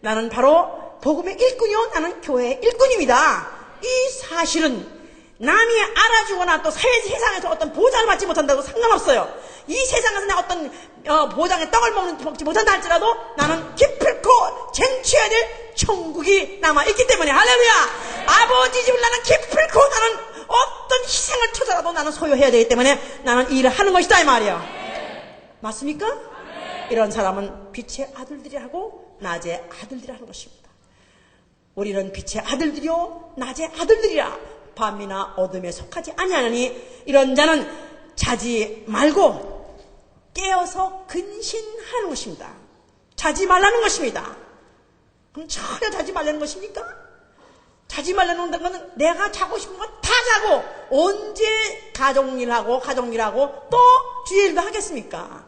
나는 바로 복음의 일꾼이요 나는 교회의 일꾼입니다. 이 사실은 남이 알아주거나 또 세상에서 어떤 보장을 받지 못한다고 상관없어요. 이 세상에서 내가 어떤 보장의 떡을 먹지 못한다 할지라도 나는 기필코 쟁취해야 될 천국이 남아있기 때문에 할렐루야. 아버지 집을 나는 기필코 나는 어떤 희생을 쳐서라도 나는 소유해야 되기 때문에 나는 일을 하는 것이다 이 말이에요. 맞습니까? 이런 사람은 빛의 아들들이라고 낮의 아들들이라는 것입니다. 우리는 빛의 아들들이요 낮의 아들들이라 밤이나 어둠에 속하지 아니하느니 이런 자는 자지 말고 깨어서 근신하는 것입니다. 자지 말라는 것입니다. 그럼 전혀 자지 말라는 것입니까? 자지 말라는 것은 내가 자고 싶은 건 다 자고 언제 가정일하고 또 주의 일도 하겠습니까?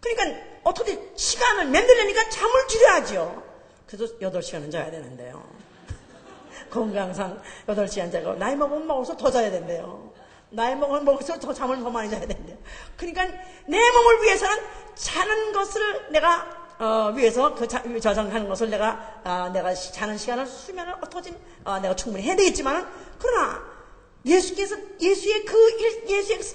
그러니까 어떻게 시간을 만들려니까 잠을 줄여야죠. 그래서 8시간은 자야 되는데요. 건강상 8시간 자고 나이 먹으면 먹을수록 더 자야 된대요. 나이 먹으면 먹을수록 더 잠을 더 많이 자야 된대요. 그러니까 내 몸을 위해서는 자는 것을 내가 위해서 저장하는 것을 내가 자는 시간을 수면을 어떻게 내가 충분히 해야 되겠지만 그러나 예수의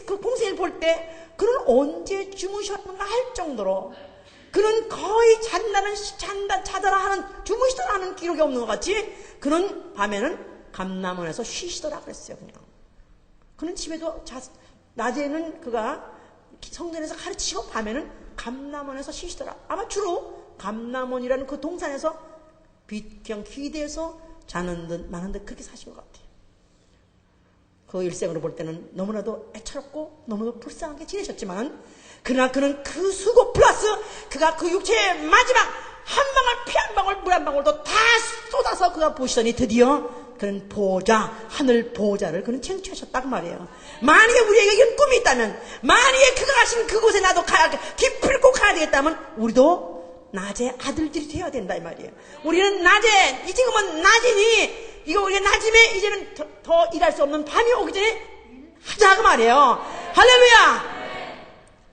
그 공생을 볼 때 그는 언제 주무셨는가 할 정도로 그는 거의 자더라 하는 주무시더라 하는 기록이 없는 것 같이 그는 밤에는 감람원에서 쉬시더라 그랬어요. 그는 집에도 낮에는 그가 성전에서 가르치시고 밤에는 감람원에서 쉬시더라. 아마 주로 감람원이라는 그 동산에서 빛경 기대에서 자는 듯 마는 듯 그렇게 사신 것 같아요. 그 일생으로 볼 때는 너무나도 애처롭고 너무나도 불쌍하게 지내셨지만 그러나 그는 그 수고 플러스 그가 그 육체의 마지막 한 방울 피 한 방울 물 한 방울도 다 쏟아서 그가 보시더니 드디어 그는 하늘 보호자를 그는 쟁취하셨다고 말이에요. 만약에 우리에게 이런 꿈이 있다면 만약에 그가 가신 그곳에 나도 깊을고 가야 되겠다면 우리도 낮의 아들들이 되어야 된다 이 말이에요. 우리는 낮에 지금은 낮이니 이거 우리가 낮임에 이제는 더 일할 수 없는 밤이 오기 전에 하자 그 말이에요. 할렐루야.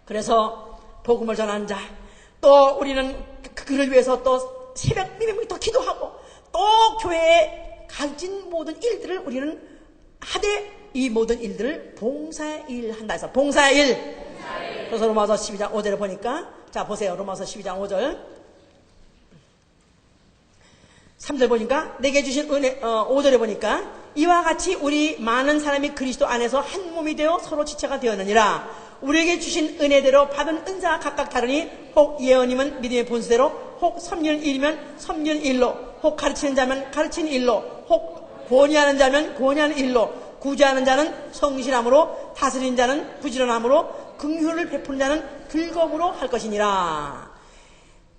그래서 복음을 전하는 자 또 우리는 그를 위해서 또 새벽 미리미리 또 기도하고 또 교회에 가진 모든 일들을 우리는 하되 이 모든 일들을 봉사의 일 한다 해서 봉사의 일. 그래서 로마서 12장 5절을 보니까 자 보세요. 로마서 12장 5절 3절 보니까 내게 주신 은혜 5절에 보니까 이와 같이 우리 많은 사람이 그리스도 안에서 한 몸이 되어 서로 지체가 되었느니라. 우리에게 주신 은혜대로 받은 은사가 각각 다르니 혹 예언이면 믿음의 본수대로 혹 섭리는 일이면 섭리는 일로 혹 가르치는 자면 가르치는 일로 혹 권위하는 자면 권위하는 일로 구제하는 자는 성실함으로 다스리는 자는 부지런함으로 긍휼을 베푸는 자는 긁음으로 할 것이니라.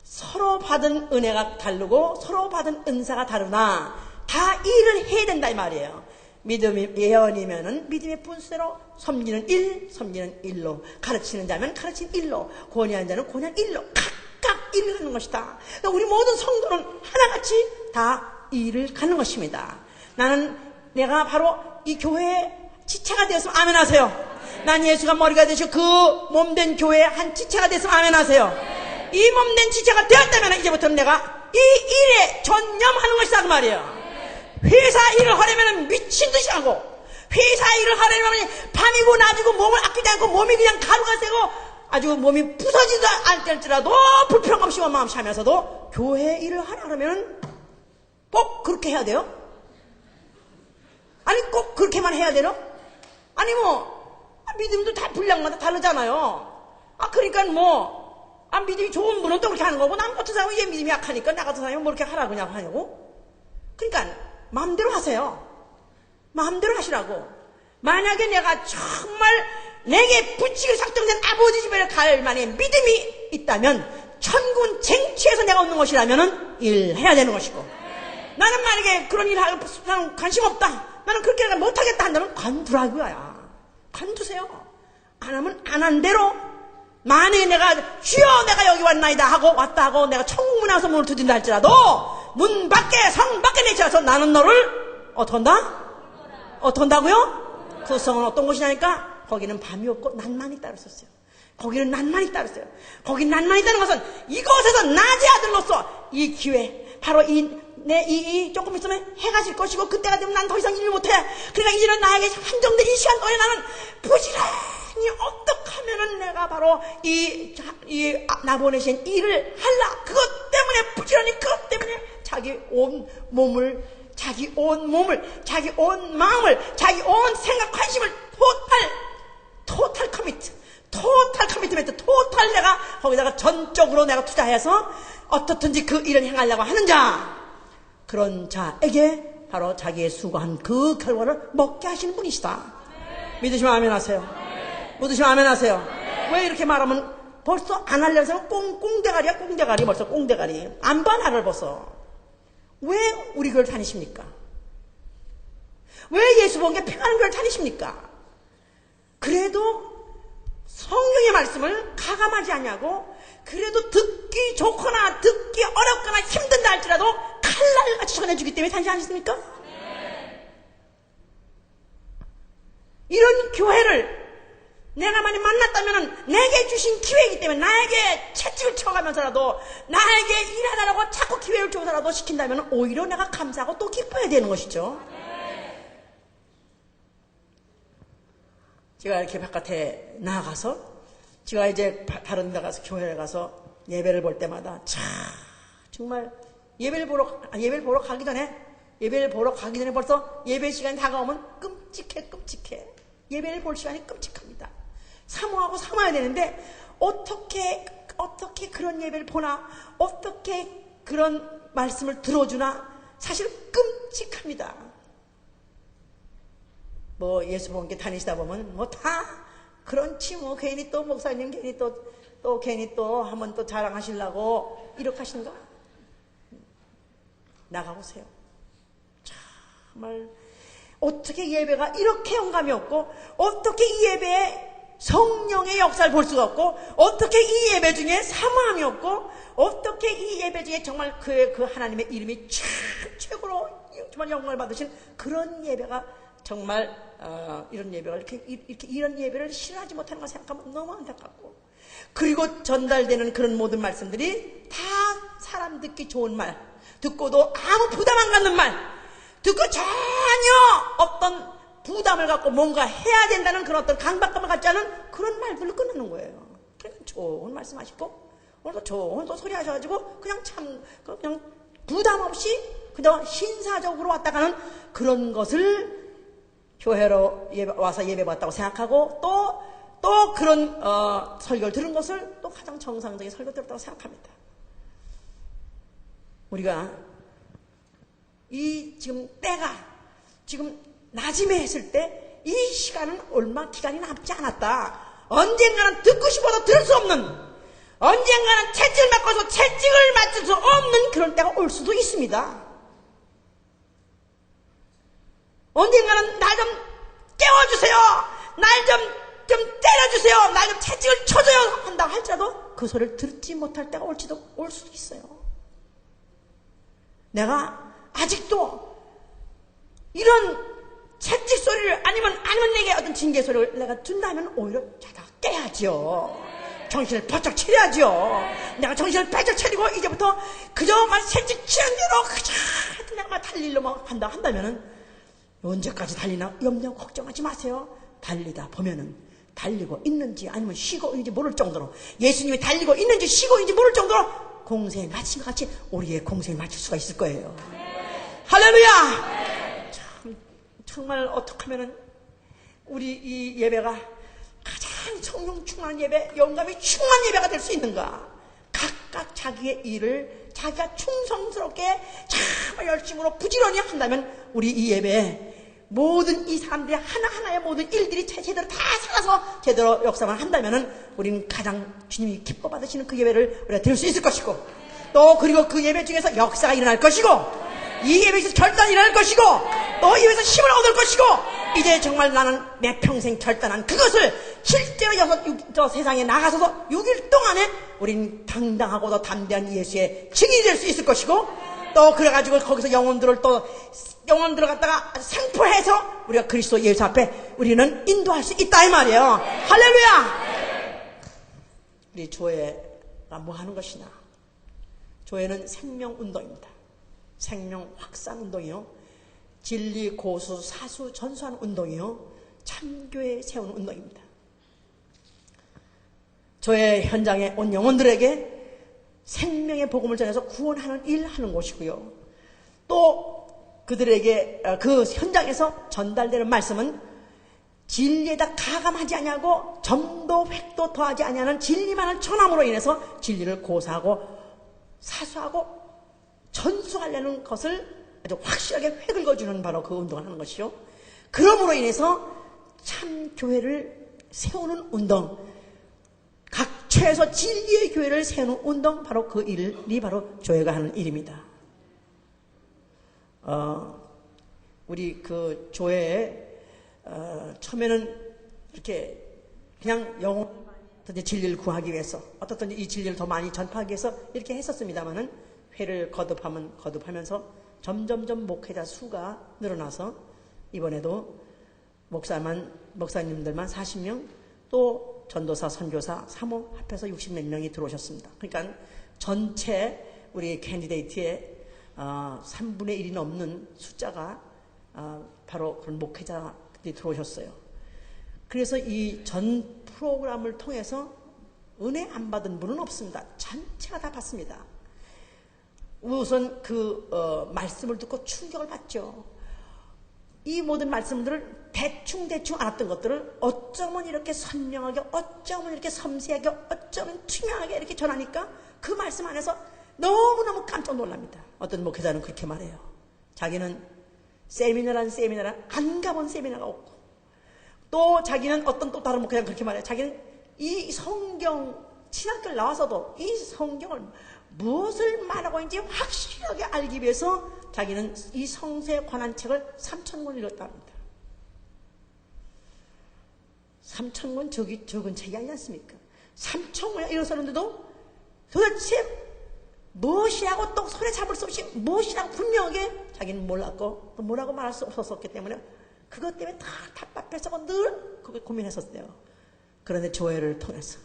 서로 받은 은혜가 다르고 서로 받은 은사가 다르나 다 일을 해야 된다 이 말이에요. 믿음이 예언이면은 믿음의 분수대로 섬기는 일로 가르치는 자면 가르치는 일로 권위하는 자는 권위하는 일로 각각 일을 하는 것이다. 그러니까 우리 모든 성도는 하나같이 다 일을 가는 것입니다. 내가 바로 이 교회의 지체가 되었으면 아멘 하세요. 난 예수가 머리가 되시고 그 몸된 교회의 한 지체가 되었으면 아멘 하세요. 이 몸된 지체가 되었다면 이제부터는 내가 이 일에 전념하는 것이다 그 말이에요. 회사 일을 하려면 미친 듯이 하고 회사 일을 하려면 밤이고 낮이고 몸을 아끼지 않고 몸이 그냥 가루가 새고 아주 몸이 부서지도 않을지라도 불평 없이 원망 없이 하면서도 교회 일을 하라 그러면 꼭 그렇게 해야 돼요? 아니 꼭 그렇게만 해야 되나? 아니 믿음도 다 분량마다 다르잖아요. 그러니까 믿음이 좋은 분은 또 그렇게 하는 거고 남 같은 사람은 얘 믿음이 약하니까 나 같은 사람이 뭐 이렇게 하라고 그냥 하냐고. 그러니까 마음대로 하세요. 마음대로 하시라고. 만약에 내가 정말 내게 부치기로 작정된 아버지 집에 갈 만한 믿음이 있다면 천군 쟁취해서 내가 얻는 것이라면 일해야 되는 것이고 나는 만약에 그런 일 할 관심 없다. 나는 그렇게 못하겠다 한다면 관두라고요. 관두세요. 안 하면 안 한 대로 만약에 내가 주여 내가 여기 왔나이다 하고 왔다 하고 내가 천국문에 와서 문을 두드린다 할지라도 문 밖에 성 밖에 내쳐서 나는 너를 어떤다? 어떤다고요? 그 성은 어떤 곳이냐니까 거기는 밤이 없고 낮만이 따랐었어요. 거기는 낮만이 따랐어요. 거기 낮만이 따른 것은 이곳에서 낮의 아들로서 이 기회 바로 조금 있으면 해가 질 것이고 그때가 되면 난 더 이상 일을 못해. 그러니까 이제는 나에게 한정된 이 시간 동안에 나는 부지런히 어떻게 하면은 내가 바로 나 보내신 일을 할라. 그것 때문에 부지런히 그것 때문에 자기 온 몸을 자기 온 마음을 자기 온 생각 관심을 토탈 커미트 커미트먼트, 토탈 내가 거기다가 전적으로 내가 투자해서 어떻든지 그 일을 행하려고 하는 자, 그런 자에게 바로 자기의 수고한 그 결과를 먹게 하시는 분이시다. 믿으시면 아멘 하세요. 믿으시면 아멘 하세요. 왜 이렇게 말하면 벌써 안 하려는 사람은 꽁대가리야, 꽁대가리. 벌써 꽁대가리. 안 봐, 나를 벌써. 왜 우리 교회를 다니십니까? 왜 예수 본게 평안한 교회를 다니십니까? 그래도 성령의 말씀을 가감하지 않냐고, 그래도 듣기 좋거나 듣기 어렵거나 힘든다 할지라도 칼날같이 전해주기 때문에 다니지 않습니까? 이런 교회를 내가 많이 만났다면 내게 주신 기회이기 때문에 나에게 채찍을 쳐가면서라도 나에게 일하라고 자꾸 기회를 줘서라도 시킨다면 오히려 내가 감사하고 또 기뻐야 되는 것이죠. 제가 이렇게 바깥에 나가서 제가 이제 다른 데 가서 교회에 가서 예배를 볼 때마다 정말 예배를 보러 가기 전에 벌써 예배 시간이 다가오면 끔찍해. 예배를 볼 시간이 끔찍합니다. 사모하고 사모해야 되는데 어떻게 그런 예배를 보나, 어떻게 그런 말씀을 들어주나 사실 끔찍합니다. 뭐 예수 본게 다니시다 보면 뭐 다 그렇지, 뭐 괜히 또 목사님 괜히 또 괜히 또 한번 또 자랑하시려고 이렇게 하시는가? 나가보세요. 정말 어떻게 예배가 이렇게 영감이 없고, 어떻게 이 예배에 성령의 역사를 볼 수가 없고, 어떻게 이 예배 중에 사모함이 없고, 어떻게 이 예배 중에 정말 그 하나님의 이름이 최고로 정말 영광을 받으신 그런 예배가 정말 이런 예배가 이런 예배를 싫어하지 못하는 걸 생각하면 너무 안타깝고, 그리고 전달되는 그런 모든 말씀들이 다 사람 듣기 좋은 말, 듣고도 아무 부담 안 갖는 말, 듣고 전혀 어떤 부담을 갖고 뭔가 해야 된다는 그런 어떤 강박감을 갖지 않은 그런 말들로 끝나는 거예요. 그러니까 좋은 말씀 하시고 오늘도 좋은 또 소리 하셔가지고 그냥 부담 없이 그냥 신사적으로 왔다 가는 그런 것을 교회로 와서 예배 받았다고 생각하고 또 그런 설교를 들은 것을 또 가장 정상적인 설교 들었다고 생각합니다. 우리가 이 지금 때가 지금 나짐에 했을 때 이 시간은 얼마 기간이 남지 않았다. 언젠가는 듣고 싶어도 들을 수 없는, 언젠가는 채찍을 맞고서 채찍을 맞을 수 없는 그런 때가 올 수도 있습니다. 언젠가는 날 좀 깨워주세요, 날 좀 때려주세요, 날 좀 채찍을 쳐줘요 한다고 할지라도 그 소리를 듣지 못할 때가 올 수도 있어요. 내가 아직도 이런 채찍 소리를 아니면 내게 어떤 징계 소리를 내가 준다면 오히려 자다가 깨야죠. 정신을 바짝 차려야죠. 내가 정신을 바짝 차리고 이제부터 그저만 채찍 치는 대로 그저 하여튼 내가 달리려고 한다면은 언제까지 달리나 염려 걱정하지 마세요. 달리다 보면은 달리고 있는지 아니면 쉬고 있는지 모를 정도로, 예수님이 달리고 있는지 쉬고 있는지 모를 정도로 공생에 마친 것 같이 우리의 공생에 맞출 수가 있을 거예요. 할렐루야! 정말 어떻게 하면은 우리 이 예배가 가장 성령 충만한 예배, 영감이 충만한 예배가 될 수 있는가? 각각 자기의 일을 자기가 충성스럽게 정말 열심으로 부지런히 한다면 우리 이 예배에 모든 이 사람들이 하나하나의 모든 일들이 제대로 다 살아서 제대로 역사만 한다면은 우리는 가장 주님이 기뻐 받으시는 그 예배를 우리가 드릴 수 있을 것이고, 또 그리고 그 예배 중에서 역사가 일어날 것이고, 이 예배에서 결단이 일어날 것이고, 또 이 예배에서 힘을 얻을 것이고, 이제 정말 나는 내 평생 결단한 그것을 실제로 저 세상에 나가서서 6일 동안에 우린 당당하고도 담대한 예수의 증인이 될 수 있을 것이고, 또 그래가지고 거기서 영혼들을 갖다가 생포해서 우리가 그리스도 예수 앞에 우리는 인도할 수 있다 이 말이에요. 할렐루야! 우리 교회가 뭐 하는 것이냐? 교회는 생명운동입니다. 생명 확산 운동이요, 진리 고수 사수 전수하는 운동이요, 참교회 세우는 운동입니다. 교회 현장에 온 영혼들에게 생명의 복음을 전해서 구원하는 일 하는 곳이고요, 또 그들에게 그 현장에서 전달되는 말씀은 진리에다 가감하지 아니하고 점도 획도 더하지 아니하는 진리만을 전함으로 인해서 진리를 고사하고 사수하고 전수하려는 것을 아주 확실하게 획을 그어주는 바로 그 운동을 하는 것이죠. 그러므로 인해서 참 교회를 세우는 운동, 각 처에서 진리의 교회를 세우는 운동, 바로 그 일이 바로 교회가 하는 일입니다. 우리 그 교회에 처음에는 이렇게 그냥 영혼 진리를 구하기 위해서 어떻든 이 진리를 더 많이 전파하기 위해서 이렇게 했었습니다만은 회를 거듭하면서 점점점 목회자 수가 늘어나서 이번에도 목사님들만 40명, 또 전도사, 선교사, 사모 합해서 60몇 명이 들어오셨습니다. 그러니까 전체 우리 캔디데이트의 3분의 1이 넘는 숫자가 바로 그런 목회자들이 들어오셨어요. 그래서 이 전 프로그램을 통해서 은혜 안 받은 분은 없습니다. 전체가 다 받습니다. 우선 말씀을 듣고 충격을 받죠. 이 모든 말씀들을 대충 알았던 것들을 어쩌면 이렇게 선명하게, 어쩌면 이렇게 섬세하게, 어쩌면 투명하게 이렇게 전하니까 그 말씀 안에서 너무너무 깜짝 놀랍니다. 어떤 목회자는 그렇게 말해요. 자기는 세미나를 안 가본 세미나가 없고, 또 자기는 또 다른 목회자는 그렇게 말해요. 자기는 이 성경, 신학교를 나와서도 이 성경을 무엇을 말하고 있는지 확실하게 알기 위해서 자기는 이 성서에 관한 책을 3,000권 읽었다 합니다. 3,000권 적은 책이 아니지 않습니까? 3,000권이 일어서는데도 도대체 무엇이라고 또 손에 잡을 수 없이 무엇이라고 분명하게 자기는 몰랐고 또 뭐라고 말할 수 없었기 때문에 그것 때문에 다 답답해서 늘 그걸 고민했었대요. 그런데 조회를 통해서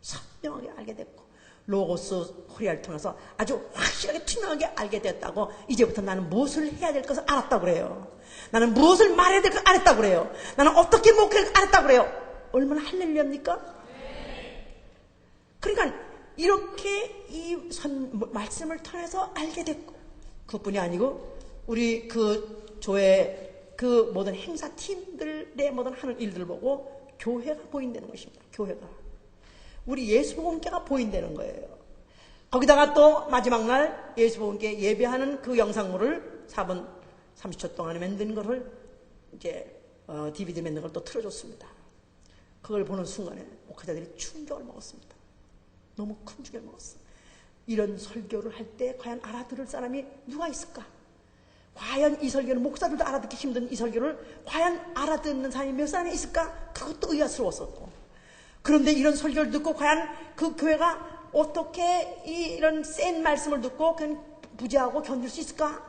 선명하게 알게 됐고 로고스 코리아를 통해서 아주 확실하게 투명하게 알게 됐다고, 이제부터 나는 무엇을 해야 될 것을 알았다고 그래요. 나는 무엇을 말해야 될 것을 알았다고 그래요. 나는 어떻게 목회를 알았다고 그래요. 얼마나 할렐루야입니까? 그러니까 이렇게 이 말씀을 통해서 알게 됐고, 그뿐이 아니고 우리 그 조회 그 모든 행사 팀들의 모든 하는 일들을 보고 교회가 보인다는 것입니다. 교회가. 우리 예수복음교가 보인다는 거예요. 거기다가 또 마지막 날 예수복음교 예배하는 그 영상물을 4분 30초 동안에 만든 것을 이제 DVD 만든 걸 또 틀어줬습니다. 그걸 보는 순간에 목회자들이 충격을 먹었습니다. 너무 큰 충격을 먹었어요. 이런 설교를 할 때 과연 알아들을 사람이 누가 있을까? 과연 이 설교는 목사들도 알아듣기 힘든 이 설교를 과연 알아듣는 사람이 몇 사람이 있을까? 그것도 의아스러웠었고, 그런데 이런 설교를 듣고 과연 그 교회가 어떻게 이런 센 말씀을 듣고 그냥 부재하고 견딜 수 있을까?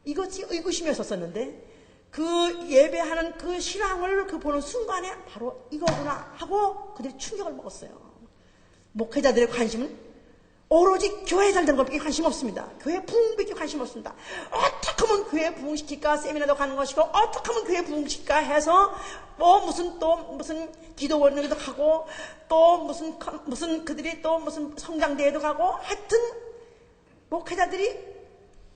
이것이 의구심이었었는데 그 예배하는 그 신앙을 보는 순간에 바로 이거구나 하고 그들이 충격을 먹었어요. 목회자들의 관심은 오로지 교회 잘 되는 것밖에 관심 없습니다. 교회 부흥밖에 관심 없습니다. 어떻게 하면 교회 부흥시킬까? 세미나도 가는 것이고, 어떻게 하면 교회 부흥시킬까 해서 무슨 기도원에도 가고, 또 무슨 그들이 또 무슨 성장대회도 가고, 하여튼 목회자들이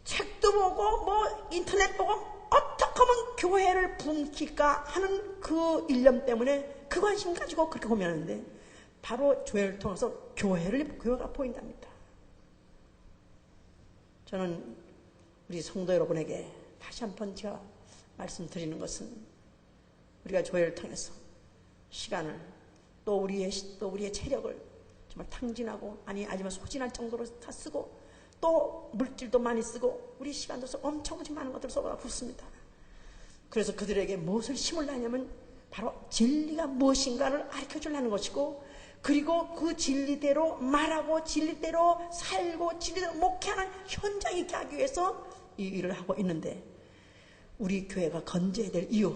책도 보고 인터넷 보고 어떻게 하면 교회를 부흥시킬까 하는 그 일념 때문에 그 관심 가지고 그렇게 고민하는데, 바로 교회를 통해서 교회가 보인답니다. 저는 우리 성도 여러분에게 다시 한번 제가 말씀드리는 것은, 우리가 교회를 통해서 시간을 또 우리의 체력을 정말 탕진하고 아니면 소진할 정도로 다 쓰고, 또 물질도 많이 쓰고 우리 시간도 엄청나게 많은 것들을 쏟아붓습니다. 그래서 그들에게 무엇을 심으려냐면 바로 진리가 무엇인가를 가르쳐주려는 것이고, 그리고 그 진리대로 말하고 진리대로 살고 진리대로 목회하는 현장에 있게 하기 위해서 이 일을 하고 있는데, 우리 교회가 건재해야 될 이유,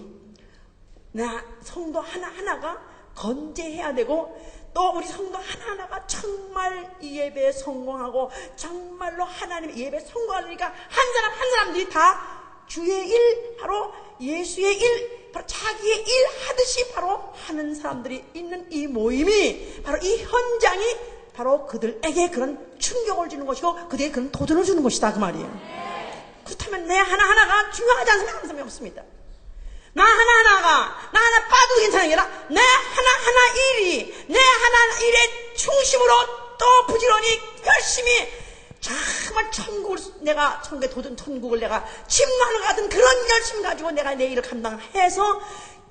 성도 하나하나가 건재해야 되고, 또 우리 성도 하나하나가 정말 이 예배에 성공하고 정말로 하나님의 예배에 성공하니까 한 사람 한 사람들이 다 주의 일, 바로 예수의 일, 바로 자기의 일 하듯이 바로 하는 사람들이 있는 이 모임이, 바로 이 현장이 바로 그들에게 그런 충격을 주는 것이고 그들에게 그런 도전을 주는 것이다, 그 말이에요. 그렇다면 내 하나하나가 중요하지 않은 사람이 없습니다. 나 하나하나가, 나 하나 빠져도 괜찮은 게 아니라, 내 하나하나 일이, 내 하나하나 일의 중심으로 또 부지런히 열심히, 정말 내가 천국에 도전 천국을 내가 침노하는 것 같은 그런 열심 가지고 내가 내 일을 감당해서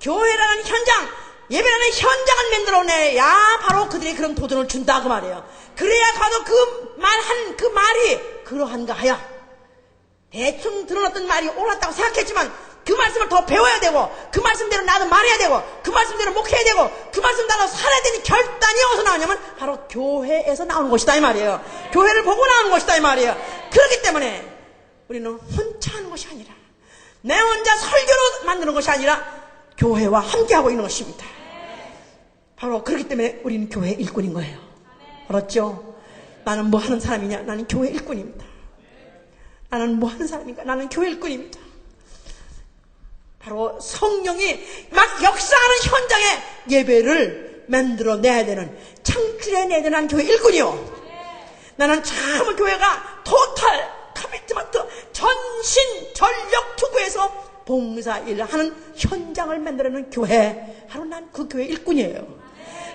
교회라는 현장, 예배라는 현장을 만들어내야 바로 그들이 그런 도전을 준다 그 말이에요. 그래야 가도 그 말이 그러한가 하여 대충 드러났던 말이 옳았다고 생각했지만 그 말씀을 더 배워야 되고 그 말씀대로 나도 말해야 되고 그 말씀대로 목해야 되고 그 말씀대로 살아야 되는 결단이 어디서 나오냐면 바로 교회에서 나오는 것이다 이 말이에요. 교회를 보고 나오는 것이다 이 말이에요. 그렇기 때문에 우리는 혼자 하는 것이 아니라 내 혼자 설교로 만드는 것이 아니라 교회와 함께하고 있는 것입니다. 바로 그렇기 때문에 우리는 교회 일꾼인 거예요. 그렇죠? 나는 뭐 하는 사람이냐? 나는 교회 일꾼입니다. 나는 뭐 하는 사람인가? 나는 교회 일꾼입니다. 바로 성령이 막 역사하는 현장에 예배를 만들어내야 되는, 창출해내야 되는 교회 일꾼이요. 나는 참 교회가 토탈 커미트먼트 전신 전력 투구해서 봉사 일을 하는 현장을 만들어내는 교회, 바로 난 그 교회 일꾼이에요.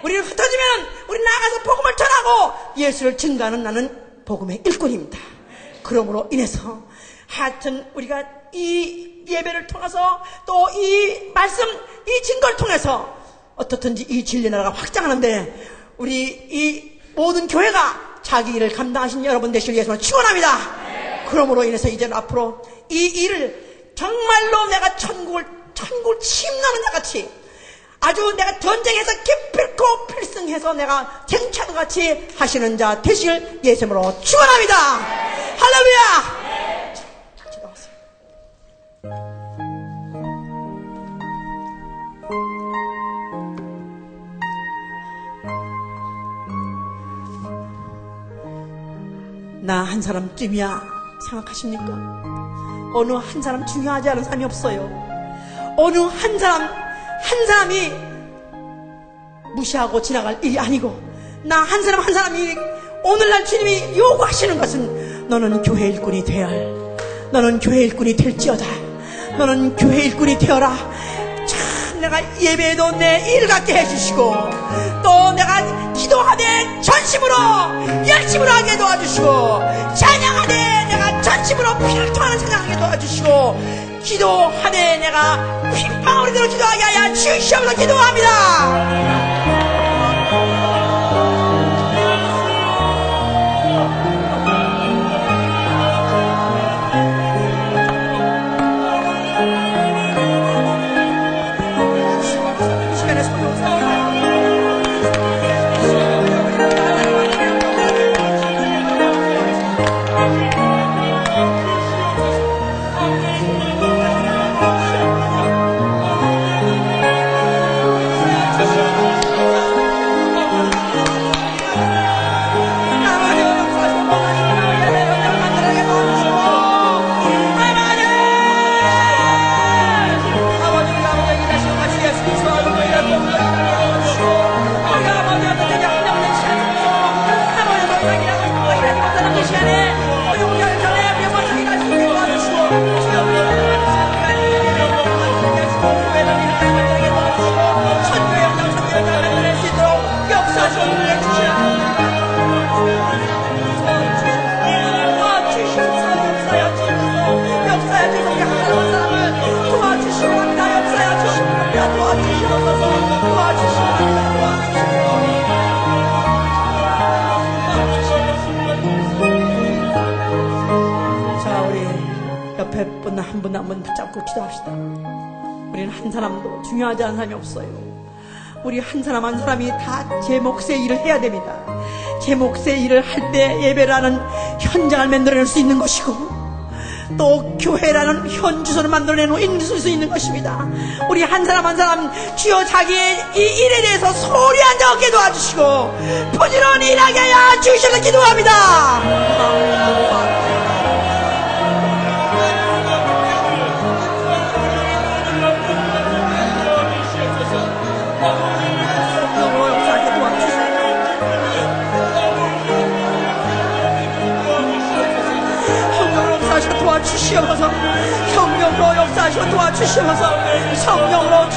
우리를 흩어지면 우리 나가서 복음을 전하고 예수를 증거하는 나는 복음의 일꾼입니다. 그러므로 인해서 하여튼 우리가 이 예배를 통해서 또 이 말씀, 이 증거를 통해서 어떻든지 이 진리 나라가 확장하는데 우리 이 모든 교회가 자기 일을 감당하신 여러분 되시길 예수님을 축원합니다. 그러므로 인해서 이제는 앞으로 이 일을 정말로 내가 천국을 침노하는 자 같이 아주 내가 전쟁에서 기필코 필승해서 내가 쟁취하는 같이 하시는 자 되시길 예수님으로 축원합니다. 할렐루야. 자, 기도하세요. 나 한 사람쯤이야 생각하십니까? 어느 한 사람 중요하지 않은 사람이 없어요. 어느 한 사람이 무시하고 지나갈 일이 아니고 나 한 사람이 오늘날 주님이 요구하시는 것은 너는 교회 일꾼이 되어야 할, 너는 교회 일꾼이 될지어다. 너는 교회 일꾼이 되어라. 참 내가 예배에도 내 일을 갖게 해주시고 또 내가 기도하되 전심으로 열심으로 하게 도와주시고 찬양하되 내가 전심으로 피를 토하는 찬양하게 도와주시고 기도하되 내가 핏방울이 들어 기도하게 하여 주시옵소서. 기도합니다. 한 분 한 분 붙잡고 기도합시다. 우리는 한 사람도 중요하지 않은 사람이 없어요. 우리 한 사람 한 사람이 다 제 몫의 일을 해야 됩니다. 제 몫의 일을 할 때 예배라는 현장을 만들어낼 수 있는 것이고 또 교회라는 현주소를 만들어내는 수 있는 것입니다. 우리 한 사람 한 사람 주여 자기의 이 일에 대해서 소리 한 적 없게 도와주시고 부지런히 일하게 하여 주시옵소서. 기도합니다. 도와주시옵소서. 성령으로 역사하시고 도와주시옵소서. 성령으로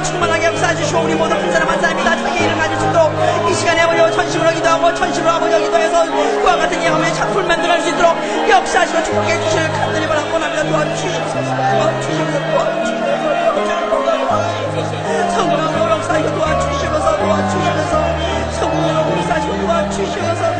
충만하게 역사하시고 우리 모두 한 사람 한 사람이 다 자기 일을 가질 수 있도록 이 시간에 아버지 전심으로 기도하고 전심으로 아버지 기도해서 그와 같은 예언의 작품을 만들어낼 수 있도록 역사하시고 축복해 주실 간절히 원합니다. 도와주시옵소서. 성령으로 역사하시고 도와주시옵소서. 성령으로 역사하시고 도와주시옵소서.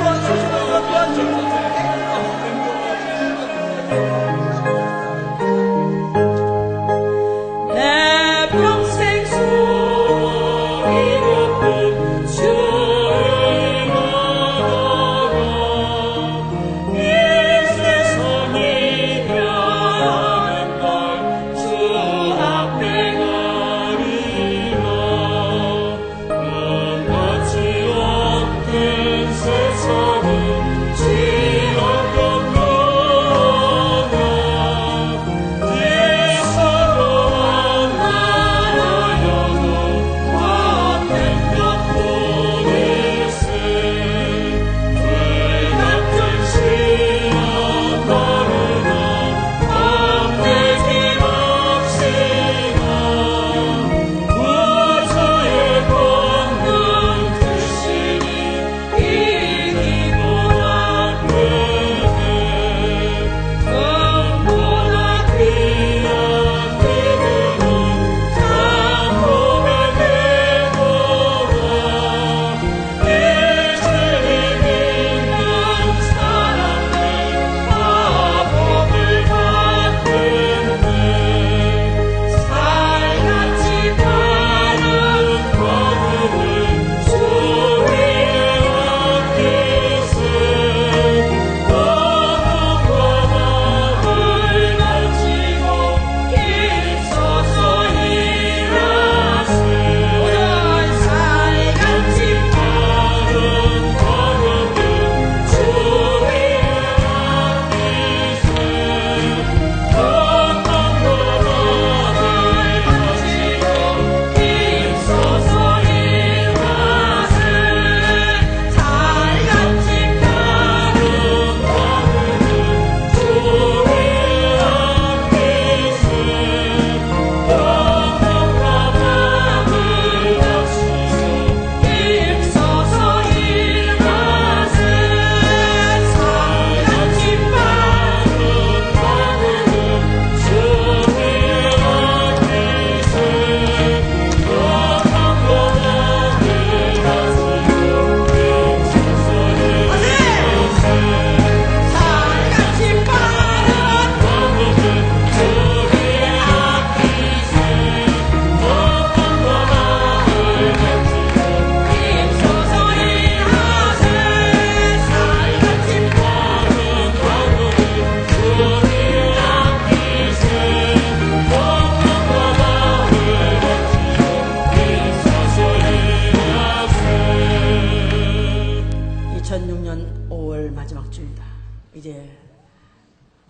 이제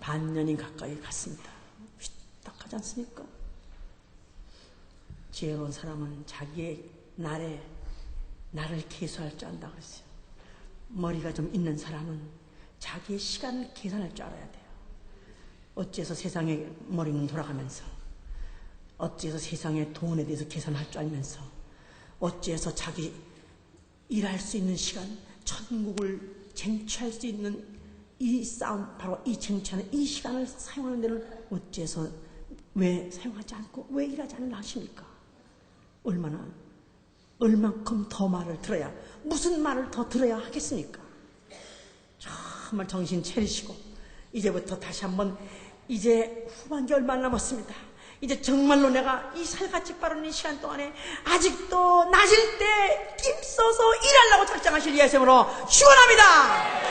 반년이 가까이 갔습니다. 휘딱하지 않습니까? 지혜로운 사람은 자기의 나를 계수할 줄 안다고 했어요. 머리가 좀 있는 사람은 자기의 시간을 계산할 줄 알아야 돼요. 어째서 세상의 머리는 돌아가면서, 어째서 세상의 돈에 대해서 계산할 줄 알면서, 어째서 자기 일할 수 있는 시간, 천국을 쟁취할 수 있는 이 싸움, 바로 이 쟁취하는 이 시간을 사용하는 데는 어째서 왜 사용하지 않고 왜 일하지 않나 하십니까? 얼만큼 더 말을 들어야, 무슨 말을 더 들어야 하겠습니까? 정말 정신 차리시고 이제부터 다시 한번, 이제 후반기 얼마 안 남았습니다. 이제 정말로 내가 이 살같이 빠른 이 시간 동안에 아직도 낮을 때 힘써서 일하려고 작정하실 예수님으로 축원합니다.